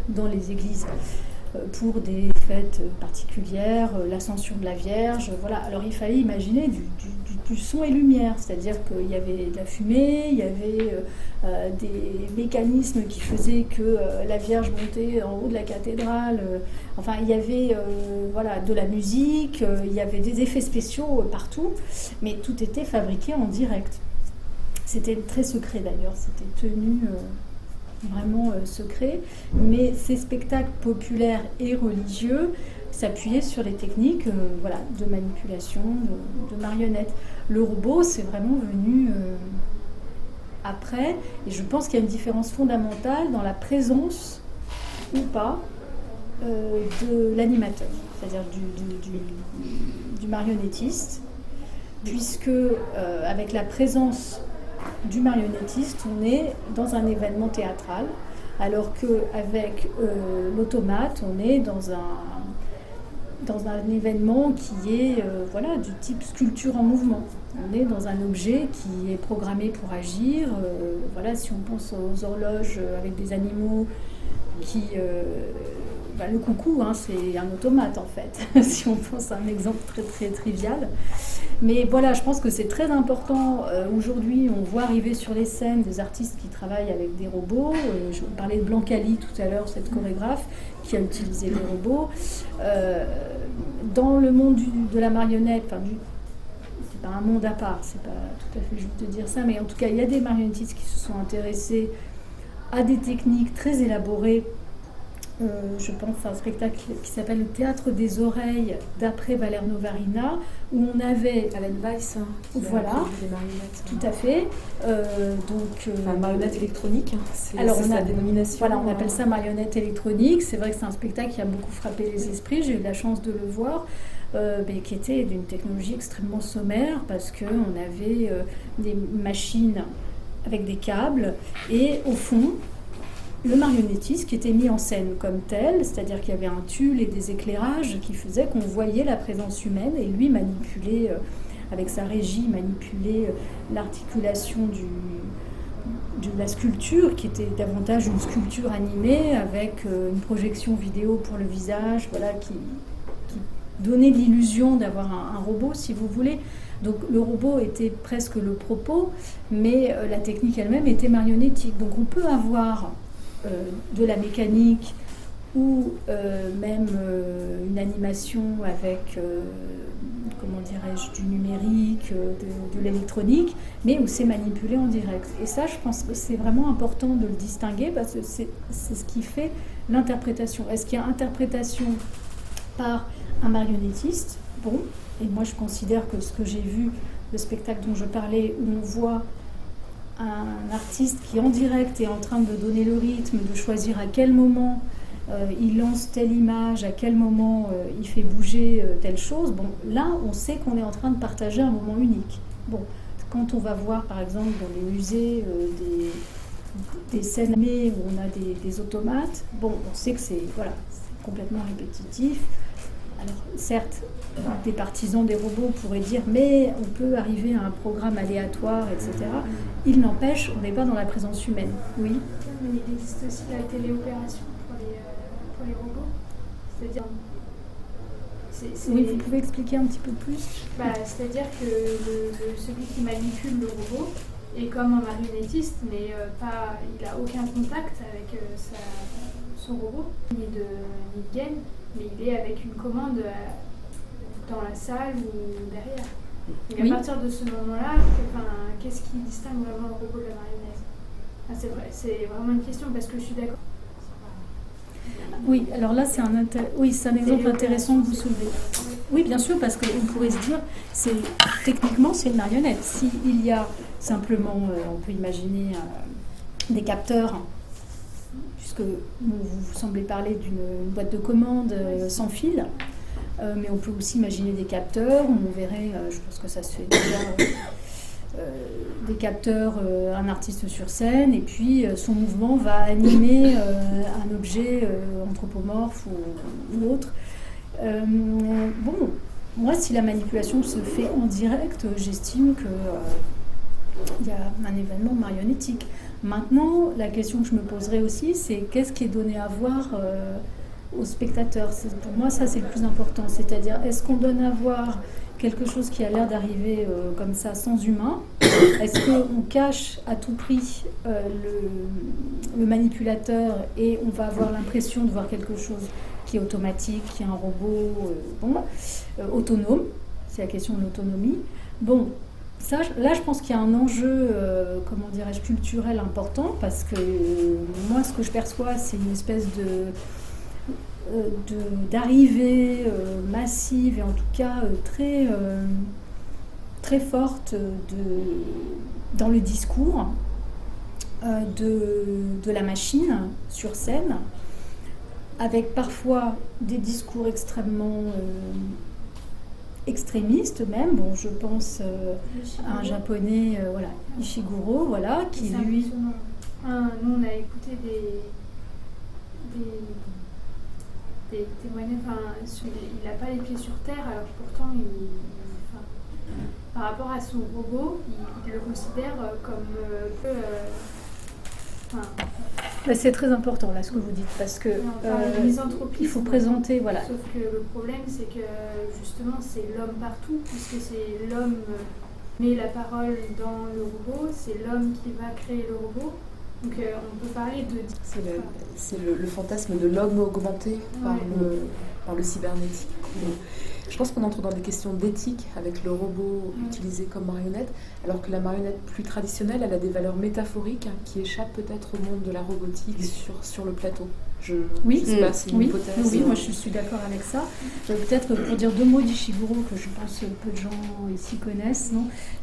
dans les églises pour des fêtes particulières, l'ascension de la Vierge, voilà. Alors il fallait imaginer du son et lumière, c'est-à-dire qu'il y avait de la fumée, il y avait des mécanismes qui faisaient que la Vierge montait en haut de la cathédrale, enfin il y avait de la musique, il y avait des effets spéciaux partout, mais tout était fabriqué en direct. C'était très secret d'ailleurs, c'était tenu vraiment secret, mais ces spectacles populaires et religieux s'appuyaient sur les techniques de manipulation, de marionnettes. Le robot, c'est vraiment venu après, et je pense qu'il y a une différence fondamentale dans la présence ou pas de l'animateur, c'est-à-dire du marionnettiste, puisque avec la présence du marionnettiste, on est dans un événement théâtral, alors qu'avec l'automate, on est dans un événement qui est du type sculpture en mouvement. On est dans un objet qui est programmé pour agir. Si on pense aux horloges avec des animaux qui... le coucou, c'est un automate en fait, si on pense à un exemple très très trivial. Mais voilà, je pense que c'est très important. Aujourd'hui, on voit arriver sur les scènes des artistes qui travaillent avec des robots. Je vous parlais de Blancali tout à l'heure, cette chorégraphe qui a utilisé des robots. Dans le monde de la marionnette, c'est pas un monde à part, c'est pas tout à fait juste de dire ça, mais en tout cas, il y a des marionnettistes qui se sont intéressés à des techniques très élaborées. Je pense à un spectacle qui s'appelle Le Théâtre des Oreilles d'après Valère Novarina, où on avait Alan Weiss, voilà, des marionnettes. Tout à fait. Marionnette électronique, c'est sa dénomination. Voilà, on appelle ça marionnette électronique. C'est vrai que c'est un spectacle qui a beaucoup frappé les esprits. J'ai eu la chance de le voir, mais qui était d'une technologie extrêmement sommaire parce qu'on avait des machines avec des câbles et au fond, le marionnettiste qui était mis en scène comme tel, c'est-à-dire qu'il y avait un tulle et des éclairages qui faisaient qu'on voyait la présence humaine et lui manipulait, avec sa régie, manipulait l'articulation de la sculpture qui était davantage une sculpture animée avec une projection vidéo pour le visage, qui donnait l'illusion d'avoir un robot si vous voulez. Donc le robot était presque le propos, mais la technique elle-même était marionnettique. Donc on peut avoir de la mécanique ou même une animation avec, du numérique, de l'électronique, mais où c'est manipulé en direct. Et ça, je pense que c'est vraiment important de le distinguer parce que c'est ce qui fait l'interprétation. Est-ce qu'il y a interprétation par un marionnettiste? Bon, et moi je considère que ce que j'ai vu, le spectacle dont je parlais, où on voit un artiste qui en direct est en train de donner le rythme, de choisir à quel moment il lance telle image, à quel moment il fait bouger telle chose. Bon, là, on sait qu'on est en train de partager un moment unique. Bon, quand on va voir, par exemple, dans les musées des scènes animées où on a des automates, bon, on sait que c'est complètement répétitif. Alors, certes, des partisans des robots pourraient dire mais on peut arriver à un programme aléatoire, etc. Il n'empêche, on n'est pas dans la présence humaine. Oui. Mais il existe aussi la téléopération pour les robots. C'est-à-dire... Oui, vous pouvez expliquer un petit peu plus? C'est-à-dire que celui qui manipule le robot est comme un marionnettiste, mais il n'a aucun contact avec son robot, ni de gain, mais il est avec une commande dans la salle ou derrière. Donc à partir de ce moment-là, qu'est-ce qui distingue vraiment le robot de la marionnette? C'est vraiment une question parce que je suis d'accord. Oui, alors là c'est un exemple intéressant que vous soulevez. Oui, bien sûr, parce qu'on pourrait se dire, techniquement c'est une marionnette. S'il y a simplement, on peut imaginer des capteurs, puisque vous semblez parler d'une boîte de commande sans fil, mais on peut aussi imaginer des capteurs, on verrait, je pense que ça se fait déjà, des capteurs, un artiste sur scène, et puis son mouvement va animer un objet anthropomorphe ou autre. Moi, si la manipulation se fait en direct, j'estime qu'il y a un événement marionnettique. Maintenant, la question que je me poserais aussi, c'est qu'est-ce qui est donné à voir aux spectateurs? Pour moi, ça, c'est le plus important. C'est-à-dire, est-ce qu'on donne à voir quelque chose qui a l'air d'arriver comme ça, sans humain? Est-ce qu'on cache à tout prix le manipulateur et on va avoir l'impression de voir quelque chose qui est automatique, qui est un robot autonome? C'est la question de l'autonomie. Bon, ça, là, je pense qu'il y a un enjeu, culturel important, parce que moi, ce que je perçois, c'est une espèce d'arrivée massive et en tout cas très, très forte dans le discours de la machine sur scène, avec parfois des discours extrêmement extrémistes même. Bon, je pense à un japonais, Ishiguro, qui lui... Nous, on a écouté des témoignages, il n'a pas les pieds sur terre, alors pourtant, par rapport à son robot, il le considère comme c'est très important là ce que vous dites, parce que il faut présenter, Sauf que le problème, c'est que justement c'est l'homme partout, puisque c'est l'homme met la parole dans le robot, c'est l'homme qui va créer le robot. Donc on peut parler de... C'est le fantasme de l'homme augmenté par le cybernétique. Je pense qu'on entre dans des questions d'éthique avec le robot utilisé comme marionnette, alors que la marionnette plus traditionnelle, elle a des valeurs métaphoriques qui échappent peut-être au monde de la robotique sur le plateau. Je sais pas, c'est une hypothèse. Oui, moi je suis d'accord avec ça. Peut-être pour dire 2 mots d'Ishiguro, que je pense peu de gens ici connaissent,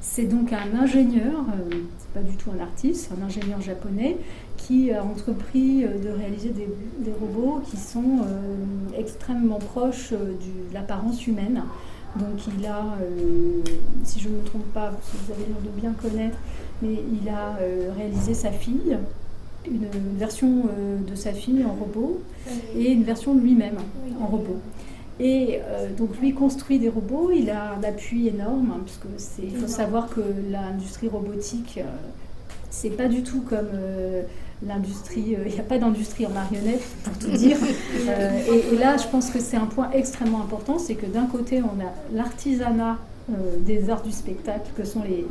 c'est donc un ingénieur, c'est pas du tout un artiste, un ingénieur japonais qui a entrepris de réaliser des robots qui sont extrêmement proches de l'apparence humaine. Donc il a, si je ne me trompe pas, parce que vous avez l'air de bien connaître, mais il a réalisé sa fille, une version de sa fille en robot et une version de lui-même en robot. Et donc lui construit des robots, il a un appui énorme, puisque il faut savoir que l'industrie robotique, c'est pas du tout comme l'industrie, il n'y a pas d'industrie en marionnette, pour tout dire. Et là, je pense que c'est un point extrêmement important, c'est que d'un côté, on a l'artisanat des arts du spectacle, que sont les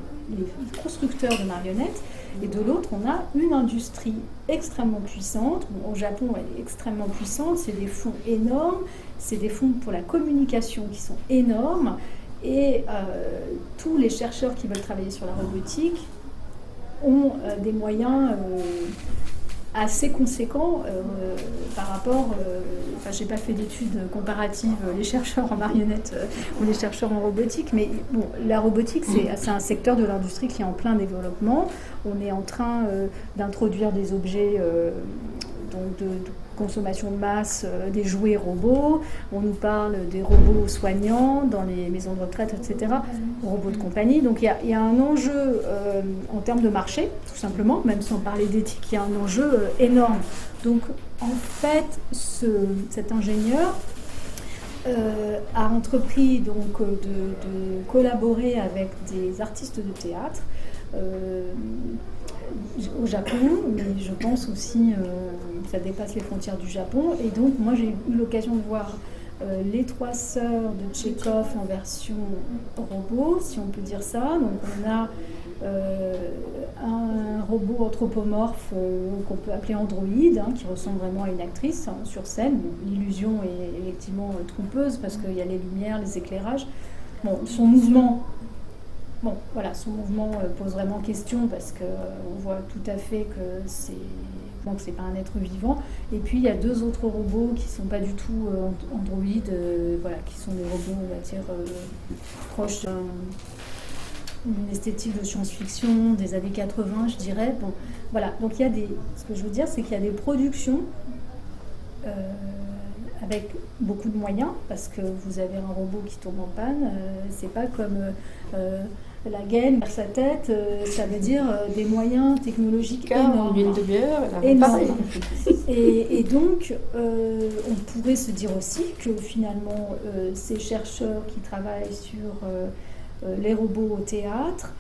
constructeurs de marionnettes, et de l'autre, on a une industrie extrêmement puissante. Au Japon, elle est extrêmement puissante, c'est des fonds énormes, c'est des fonds pour la communication qui sont énormes, et tous les chercheurs qui veulent travailler sur la robotique ont des moyens assez conséquents par rapport... j'ai pas fait d'études comparatives, les chercheurs en marionnettes ou les chercheurs en robotique, mais bon, la robotique, c'est un secteur de l'industrie qui est en plein développement. On est en train d'introduire des objets de consommation de masse, des jouets robots. On nous parle des robots soignants dans les maisons de retraite, etc. Robots de compagnie. Donc il y a un enjeu en termes de marché, tout simplement, même sans parler d'éthique, il y a un enjeu énorme. Donc en fait, cet ingénieur a entrepris donc, de collaborer avec des artistes de théâtre au Japon, mais je pense aussi que ça dépasse les frontières du Japon. Et donc moi j'ai eu l'occasion de voir les 3 sœurs de Tchekhov en version robot, si on peut dire ça. Donc on a un robot anthropomorphe qu'on peut appeler androïde, qui ressemble vraiment à une actrice sur scène. L'illusion est effectivement trompeuse parce qu'il y a les lumières, les éclairages. Bon, son mouvement pose vraiment question, parce qu'on voit tout à fait que c'est pas un être vivant. Et puis il y a 2 autres robots qui sont pas du tout androïdes, qui sont des robots, on va dire, proches d'une esthétique de science-fiction des années 80, je dirais. Bon, voilà. Donc ce que je veux dire, c'est qu'il y a des productions avec beaucoup de moyens, parce que vous avez un robot qui tombe en panne, c'est pas comme la gaine vers sa tête, ça veut dire des moyens technologiques énormes. Une demi-heure, énorme. Et donc, on pourrait se dire aussi que finalement, ces chercheurs qui travaillent sur les robots au théâtre,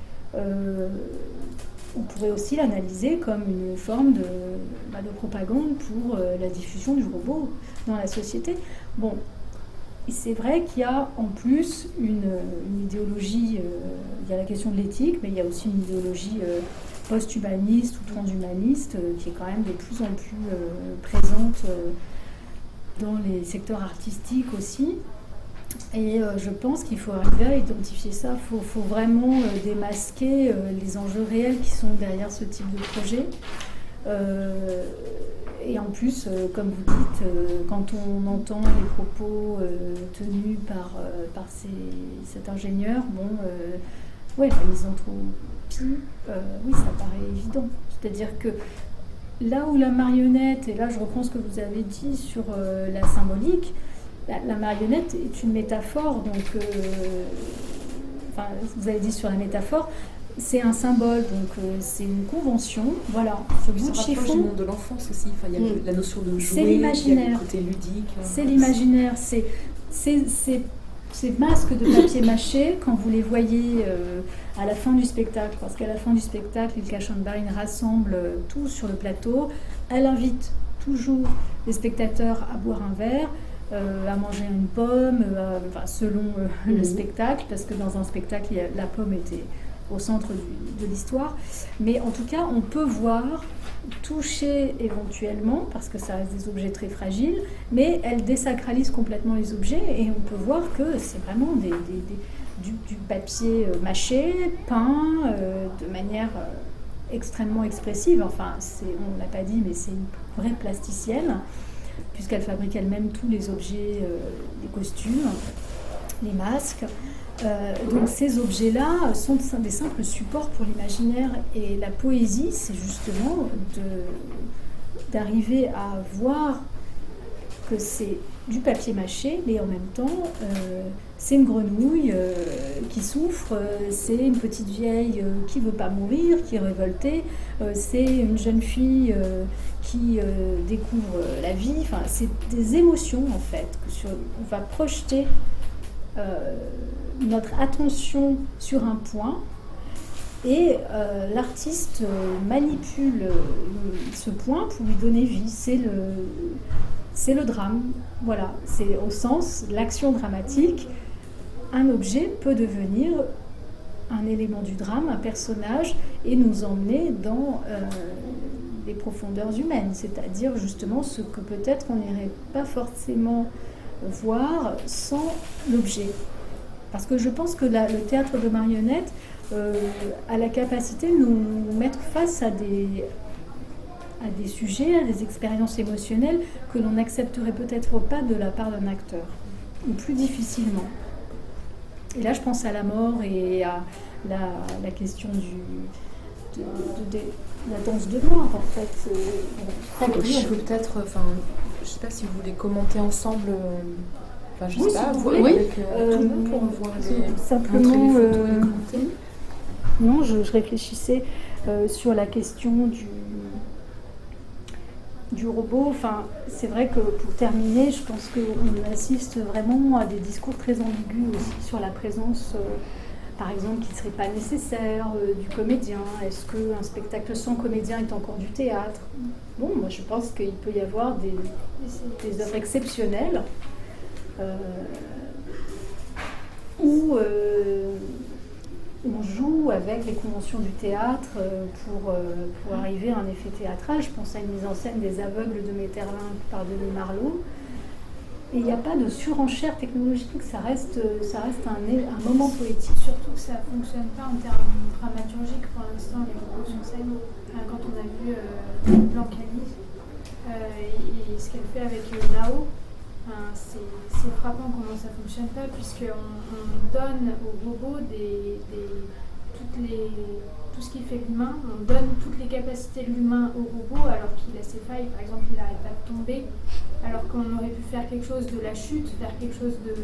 on pourrait aussi l'analyser comme une forme de propagande pour la diffusion du robot dans la société. Bon, c'est vrai qu'il y a en plus une idéologie, il y a la question de l'éthique, mais il y a aussi une idéologie post-humaniste ou transhumaniste qui est quand même de plus en plus présente dans les secteurs artistiques aussi. Et je pense qu'il faut arriver à identifier ça, il faut vraiment démasquer les enjeux réels qui sont derrière ce type de projet. Et en plus, comme vous dites, quand on entend les propos tenus par cet ingénieur, la misanthropie, oui, ça paraît évident. C'est-à-dire que là où la marionnette, et là je reprends ce que vous avez dit sur la symbolique, la marionnette est une métaphore, donc vous avez dit sur la métaphore, c'est un symbole, donc c'est une convention. Voilà, ce bout de chiffon. Du monde de l'enfance aussi. Il y a la notion de jouer, c'est l'imaginaire. Il y a le côté ludique. C'est l'imaginaire. Ces masques de papier mâché, quand vous les voyez à la fin du spectacle, parce qu'à la fin du spectacle, Ilka Schoenbein rassemble tout sur le plateau. Elle invite toujours les spectateurs à boire un verre, à manger une pomme, selon le spectacle, parce que dans un spectacle, la pomme était au centre de l'histoire. Mais en tout cas, on peut voir, toucher éventuellement, parce que ça reste des objets très fragiles, mais elle désacralise complètement les objets et on peut voir que c'est vraiment du papier mâché, peint de manière extrêmement expressive. Enfin, on ne l'a pas dit, mais c'est une vraie plasticienne, puisqu'elle fabrique elle-même tous les objets, les costumes, les masques. Donc ces objets-là sont des simples supports pour l'imaginaire, et la poésie, c'est justement d'arriver à voir que c'est du papier mâché, mais en même temps c'est une grenouille qui souffre, c'est une petite vieille qui ne veut pas mourir, qui est révoltée, c'est une jeune fille qui découvre la vie. Enfin, c'est des émotions en fait, on va projeter notre attention sur un point, et l'artiste manipule ce point pour lui donner vie. C'est le drame, voilà, c'est au sens de l'action dramatique. Un objet peut devenir un élément du drame, un personnage, et nous emmener dans les profondeurs humaines, c'est-à-dire justement ce que peut-être on n'irait pas forcément voir sans l'objet. Parce que je pense que le théâtre de marionnettes a la capacité de nous mettre face à des sujets, à des expériences émotionnelles que l'on n'accepterait peut-être pas de la part d'un acteur, ou plus difficilement. Et là, je pense à la mort et à la question de la danse de noir, en fait. On peut peut-être, je ne sais pas si vous voulez commenter ensemble. Je sais pas, vous avec tout le monde pour voir simplement. Non, je réfléchissais sur la question du robot. Enfin, c'est vrai que pour terminer, je pense qu'on assiste vraiment à des discours très ambigus aussi sur la présence, par exemple, qui ne serait pas nécessaire du comédien. Est-ce qu'un spectacle sans comédien est encore du théâtre ? Bon, moi je pense qu'il peut y avoir des œuvres exceptionnelles où on joue avec les conventions du théâtre pour arriver à un effet théâtral. Je pense à une mise en scène des Aveugles de Metterlinck par Denis Marleau. Et il n'y a pas de surenchère technologique, ça reste un moment poétique. Surtout que ça ne fonctionne pas en termes dramaturgiques pour l'instant, les robots sur scène. Quand on a vu Blancali et ce qu'elle fait avec Nao, c'est frappant comment ça ne fonctionne pas, puisqu'on donne au robot tout ce qui fait l'humain, on donne toutes les capacités de l'humain au robot alors qu'il a ses failles. Par exemple, il n'arrête pas de tomber, alors qu'on aurait pu faire quelque chose de la chute, faire quelque chose de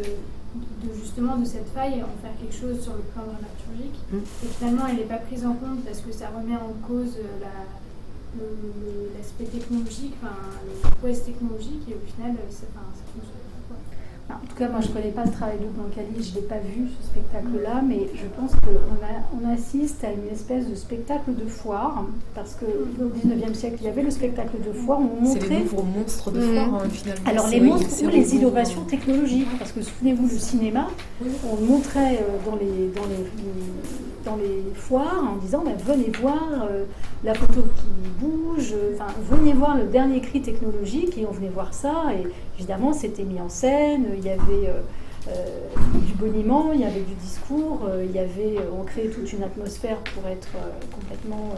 justement de cette faille, en faire quelque chose sur le plan dramaturgique. Et finalement, elle n'est pas prise en compte parce que ça remet en cause l'aspect technologique, les prouesses technologiques, et au final, ça fonctionne pas. En tout cas, moi je ne connais pas le travail de Blancali, je ne l'ai pas vu ce spectacle-là, mais je pense qu'on assiste à une espèce de spectacle de foire, parce qu'au XIXe siècle, il y avait le spectacle de foire, on montrait... C'est les nouveaux monstres de foire, finalement. Alors les monstres ou les innovations technologiques, parce que souvenez-vous, le cinéma, on montrait dans les foires en disant venez voir la photo qui bouge, venez voir le dernier cri technologique, et on venait voir ça, et évidemment c'était mis en scène, il y avait du boniment, il y avait du discours, on créait toute une atmosphère pour être complètement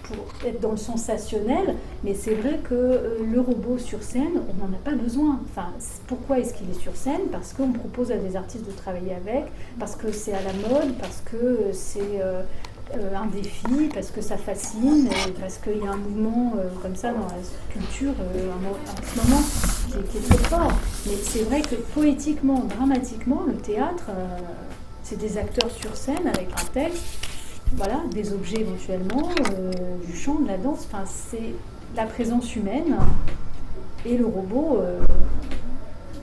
pour être dans le sensationnel, mais c'est vrai que le robot sur scène, on n'en a pas besoin. Pourquoi est-ce qu'il est sur scène ? Parce qu'on propose à des artistes de travailler avec, parce que c'est à la mode, parce que c'est un défi, parce que ça fascine, parce qu'il y a un mouvement comme ça dans la culture en ce moment qui est très fort. Mais c'est vrai que poétiquement, dramatiquement, le théâtre, c'est des acteurs sur scène avec un texte, voilà, des objets éventuellement, du chant, de la danse, enfin c'est la présence humaine, et le robot,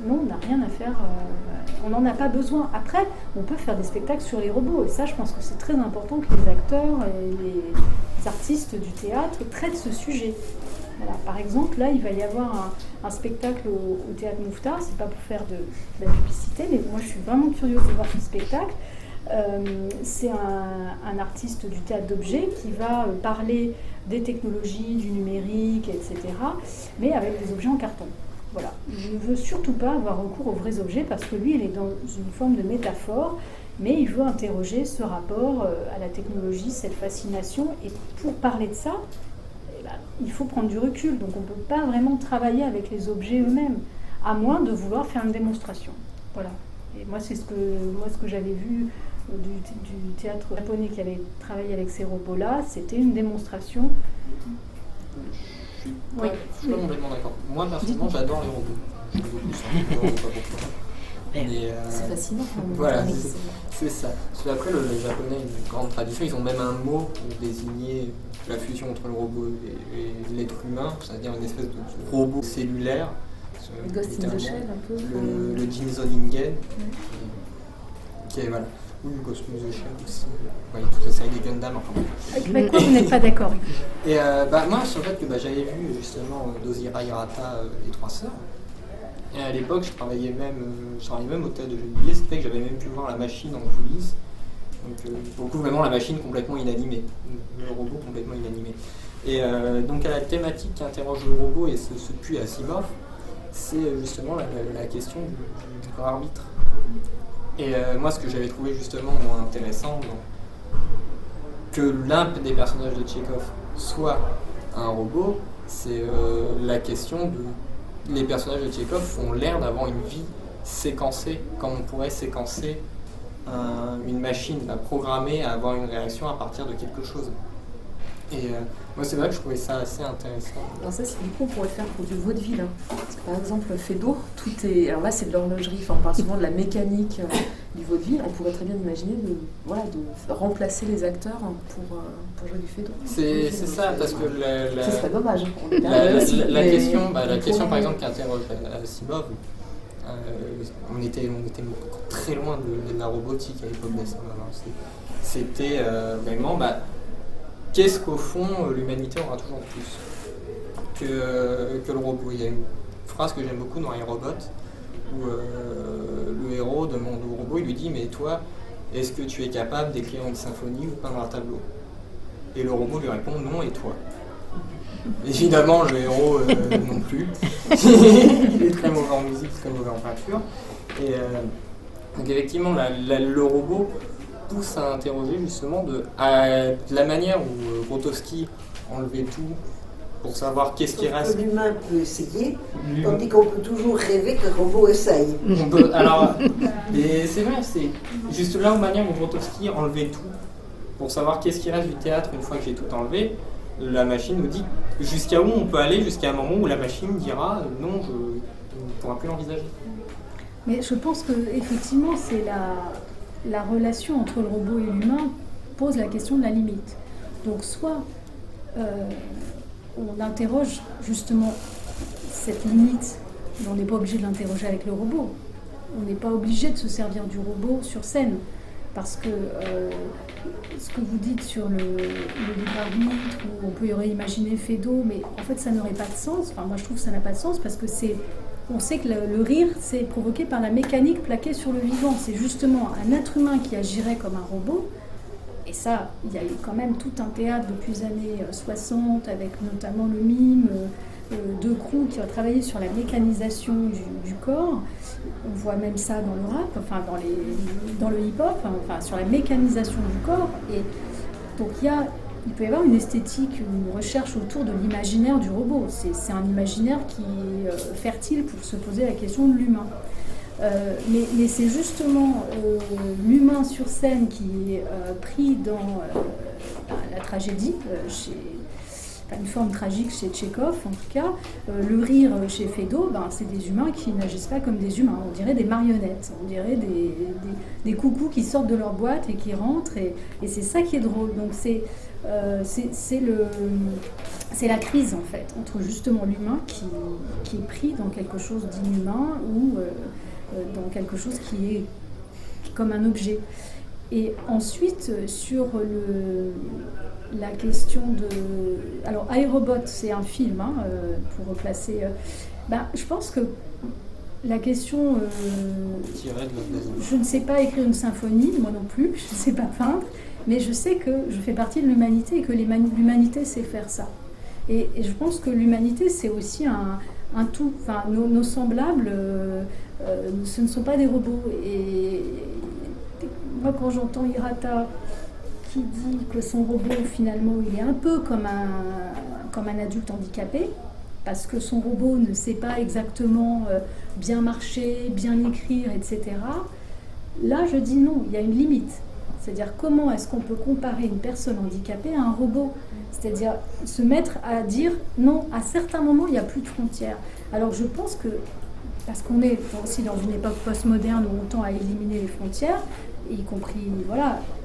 non, on n'a rien à faire, on n'en a pas besoin. Après, on peut faire des spectacles sur les robots, et ça je pense que c'est très important que les acteurs et les artistes du théâtre traitent ce sujet. Voilà. Par exemple, là il va y avoir un spectacle au Théâtre Mouffetard, c'est pas pour faire de la publicité, mais moi je suis vraiment curieuse de voir ce spectacle. C'est un artiste du théâtre d'objets qui va parler des technologies, du numérique, etc., mais avec des objets en carton. Voilà. Je ne veux surtout pas avoir recours aux vrais objets parce que lui, il est dans une forme de métaphore, mais il veut interroger ce rapport à la technologie, cette fascination, et pour parler de ça, il faut prendre du recul. Donc on ne peut pas vraiment travailler avec les objets eux-mêmes, à moins de vouloir faire une démonstration. Voilà. Et moi, c'est ce que j'avais vu du théâtre japonais qui avait travaillé avec ces robots-là, c'était une démonstration. Je suis pas complètement d'accord. Moi, personnellement, j'adore les robots. J'aime beaucoup ça. Je ne sais pas pourquoi. C'est fascinant. Voilà, c'est ça. Parce qu'après, les Japonais ont une grande tradition. Ils ont même un mot pour désigner la fusion entre le robot et l'être humain, c'est-à-dire une espèce de robot cellulaire. Le Ghost in the Shell, un peu. Le Jin Zoningen, qui est voilà. Oui, le Ghost in the Shell aussi. Oui, toute la série des Gundam. Avec quoi vous n'êtes pas d'accord? Et moi, sur le fait que j'avais vu justement Dozira Hirata, les trois sœurs. Et à l'époque, je travaillais même au théâtre de Gennevilliers, ce qui fait que j'avais même pu voir la machine en coulisses. Donc, pour le coup, vraiment la machine complètement inanimée, le robot complètement inanimé. Et donc, à la thématique qui interroge le robot et ce puits Asimov, c'est justement la question du libre arbitre. Et moi, ce que j'avais trouvé justement intéressant, que l'un des personnages de Tchekhov soit un robot, c'est la question de... Les personnages de Tchekhov ont l'air d'avoir une vie séquencée, comme on pourrait séquencer une machine, la programmer à avoir une réaction à partir de quelque chose. Et moi, c'est vrai que je trouvais ça assez intéressant. Alors ça, c'est du coup, on pourrait le faire pour du vaudeville. Hein. Parce que, par exemple, Feydeau, tout est... Alors là, c'est de l'horlogerie. Enfin, on parle souvent de la mécanique du vaudeville. On pourrait très bien imaginer de remplacer les acteurs pour jouer du Feydeau. C'est ça, parce que ce serait dommage. La question, par exemple, qui interroge Asimov, on était très loin de la robotique à l'époque d'Asimov. Hein. C'était vraiment... qu'est-ce qu'au fond l'humanité aura toujours plus que le robot? Il y a une phrase que j'aime beaucoup dans iRobot où le héros demande au robot, il lui dit: mais toi, est-ce que tu es capable d'écrire une symphonie ou peindre un tableau? Et le robot lui répond: non, et toi? Évidemment, le héros non plus. Il est très mauvais en musique, très mauvais en peinture. Et donc effectivement, le robot pousse à interroger justement de la manière où Grotowski enlevait tout pour savoir qu'est-ce qui reste. L'humain peut essayer, tandis qu'on peut toujours rêver que le robot essaye. Et c'est vrai, c'est juste là, la manière où Grotowski enlevait tout pour savoir qu'est-ce qui reste du théâtre une fois que j'ai tout enlevé. La machine nous dit jusqu'à où on peut aller, jusqu'à un moment où la machine dira non, on ne pourra plus l'envisager. Mais je pense que effectivement, c'est la relation entre le robot et l'humain pose la question de la limite. Donc soit on interroge justement cette limite, mais on n'est pas obligé de l'interroger avec le robot. On n'est pas obligé de se servir du robot sur scène. Parce que ce que vous dites sur le libre arbitre, où on peut y réimaginer Feydeau, mais en fait ça n'aurait pas de sens. Enfin, moi je trouve que ça n'a pas de sens parce que on sait que le rire c'est provoqué par la mécanique plaquée sur le vivant. C'est justement un être humain qui agirait comme un robot. Et ça, il y a eu quand même tout un théâtre depuis les années 60, avec notamment le mime, Decroux qui a travaillé sur la mécanisation du corps. On voit même ça dans le rap, enfin dans le hip-hop, enfin sur la mécanisation du corps. Et donc il peut y avoir une esthétique, une recherche autour de l'imaginaire du robot. C'est un imaginaire qui est fertile pour se poser la question de l'humain. Mais c'est justement l'humain sur scène qui est pris dans la tragédie, une forme tragique chez Tchekhov en tout cas. Le rire chez Feydeau, c'est des humains qui n'agissent pas comme des humains, on dirait des marionnettes, on dirait des coucous qui sortent de leur boîte et qui rentrent, et c'est ça qui est drôle. Donc c'est la crise en fait, entre justement l'humain qui est pris dans quelque chose d'inhumain ou dans quelque chose qui est comme un objet. Et ensuite, sur la question de... Alors, Aérobot, c'est un film, pour replacer... je pense que la question... je ne sais pas écrire une symphonie, moi non plus, je ne sais pas peindre, mais je sais que je fais partie de l'humanité et que l'humanité sait faire ça. Et je pense que l'humanité, c'est aussi un tout. Enfin, nos semblables, ce ne sont pas des robots. Et moi, quand j'entends Hirata qui dit que son robot, finalement, il est un peu comme un adulte handicapé, parce que son robot ne sait pas exactement bien marcher, bien écrire, etc. Là, je dis non, il y a une limite. C'est-à-dire, comment est-ce qu'on peut comparer une personne handicapée à un robot ? C'est-à-dire, se mettre à dire non, à certains moments, il n'y a plus de frontières. Alors, je pense que, parce qu'on est aussi dans une époque postmoderne où on tend à éliminer les frontières, y compris,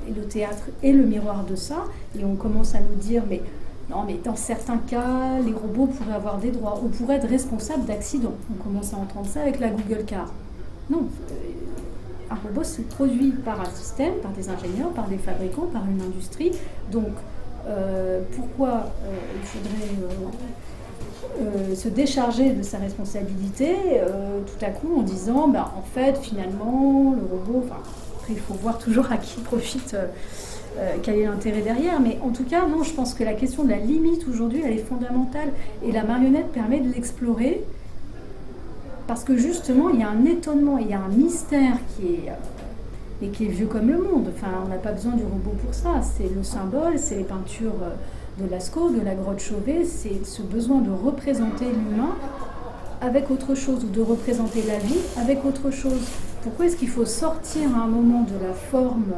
et le théâtre est le miroir de ça, et on commence à nous dire, mais dans certains cas, les robots pourraient avoir des droits, ou pourraient être responsables d'accidents. On commence à entendre ça avec la Google Car. Non, un robot, c'est produit par un système, par des ingénieurs, par des fabricants, par une industrie. Donc, pourquoi il faudrait se décharger de sa responsabilité tout à coup en disant, en fait, finalement, le robot... Après, il faut voir toujours à qui profite, quel est l'intérêt derrière. Mais en tout cas, non, je pense que la question de la limite, aujourd'hui, elle est fondamentale. Et la marionnette permet de l'explorer. Parce que justement, il y a un étonnement, il y a un mystère qui est vieux comme le monde. Enfin, on n'a pas besoin du robot pour ça. C'est le symbole, c'est les peintures de Lascaux, de la grotte Chauvet. C'est ce besoin de représenter l'humain avec autre chose, ou de représenter la vie avec autre chose. Pourquoi est-ce qu'il faut sortir à un moment de la forme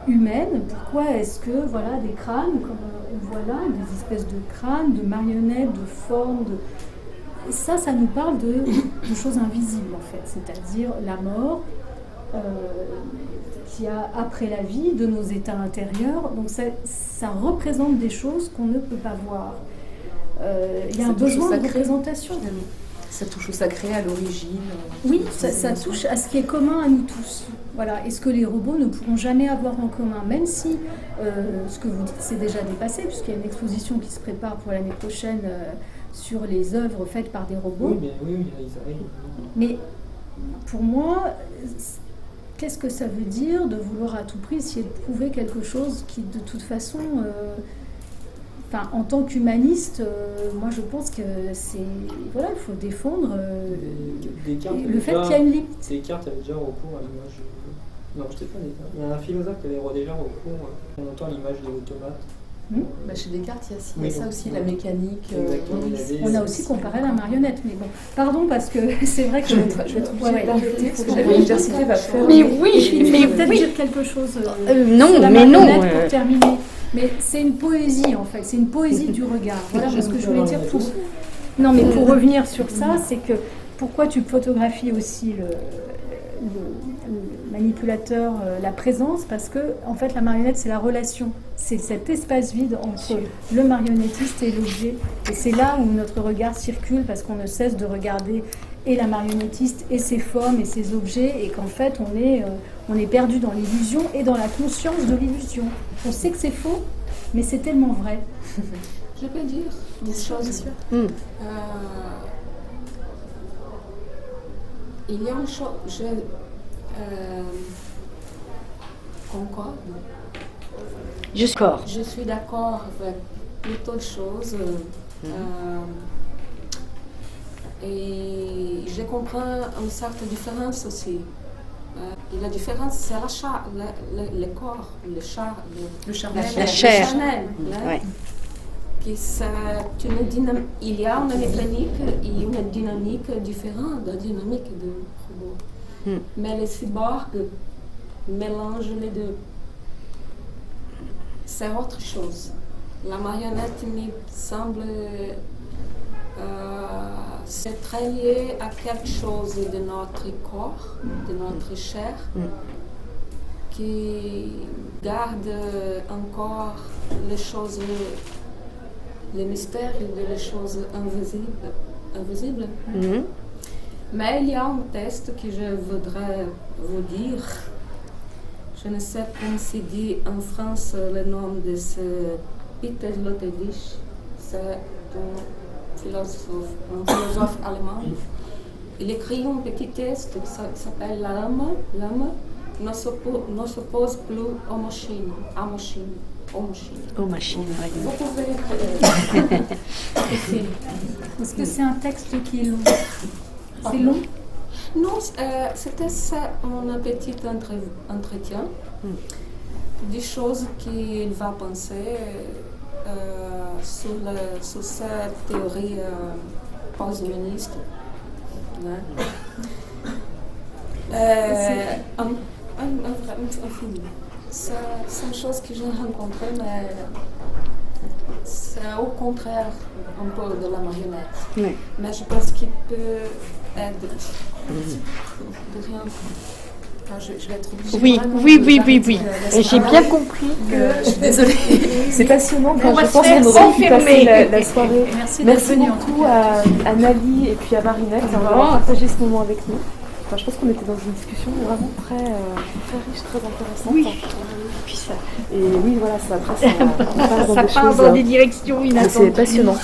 humaine ? Pourquoi est-ce que, des crânes, comme on voit là, des espèces de crânes, de marionnettes, de formes, ça nous parle de choses invisibles, en fait, c'est-à-dire la mort qu'il y a après la vie, de nos états intérieurs. Donc ça représente des choses qu'on ne peut pas voir. Il y a un besoin de représentation. Ça touche au sacré, à l'origine. Oui, ça touche à ce qui est commun à nous tous. Voilà. Et ce que les robots ne pourront jamais avoir en commun, même si ce que vous dites c'est déjà dépassé, puisqu'il y a une exposition qui se prépare pour l'année prochaine sur les œuvres faites par des robots. Oui, ils arrivent. Mais pour moi, qu'est-ce que ça veut dire de vouloir à tout prix essayer de prouver quelque chose qui, de toute façon, en tant qu'humaniste, moi je pense que c'est... il faut défendre le fait qu'il y a une limite. Descartes avait déjà recours à l'image... Non, je sais pas Descartes. Il y a un philosophe qui avait déjà recours longtemps à l'image de l'automate. Chez Descartes, il y a ça aussi, la mécanique. On a aussi comparé à la marionnette, mais bon, pardon, parce que c'est vrai que je vais être obligée d'arrêter, parce que l'université va faire... Mais peut-être dire quelque chose non, sur la mais marionnette non, pour terminer. Mais c'est une poésie, en fait, c'est une poésie du regard. Voilà ce que je voulais dire pour... Non, mais pour revenir sur ça, c'est que pourquoi tu photographies aussi le manipulateur, la présence, parce que en fait la marionnette c'est la relation, c'est cet espace vide entre le marionnettiste et l'objet, et c'est là où notre regard circule, parce qu'on ne cesse de regarder et la marionnettiste et ses formes et ses objets, et qu'en fait on est perdu dans l'illusion et dans la conscience de l'illusion. On sait que c'est faux, mais c'est tellement vrai. Je peux dire une chose. Il y a une chose, concorde. Je suis d'accord avec plutôt de choses. Et je comprends une certaine différence aussi. Et la différence, c'est le corps, le charnel. La chair. Il y a une mécanique et une dynamique différente de la dynamique du robot. Mais les cyborgs mélangent les deux. C'est autre chose. La marionnette me semble c'est très lié à quelque chose de notre corps, de notre chair, qui garde encore les choses, les mystères des choses invisibles. Mais il y a un test que je voudrais vous dire. Je ne sais comment se dit en France le nom de ce Peter Sloterdijk. C'est un philosophe allemand. Il écrit un petit test qui s'appelle l'âme ne s'oppose plus aux machines. Aux machines, Vous pouvez écrire. Est-ce que c'est un texte qui est long? C'est long? Non, c'était ça, un petit entretien. Des choses qu'il va penser sur cette théorie post-humaniste. Un film. C'est une chose que j'ai rencontrée, mais c'est au contraire un peu de la marionnette. Oui. Mais je pense qu'il peut aider. De rien. Enfin, je vais être obligée. Oui. J'ai bien compris que... Je suis désolée. C'est passionnant. On va Je se pense faire qu'on aurait pu passer enfermer. la soirée. Merci beaucoup à Nali et puis à Marinette d'avoir partagé ce moment avec nous. Enfin, je pense qu'on était dans une discussion vraiment très riche, très intéressante. Oui. Et oui, voilà, ça, après, ça part dans Ça des part choses, dans des directions inattendues. c'est passionnant.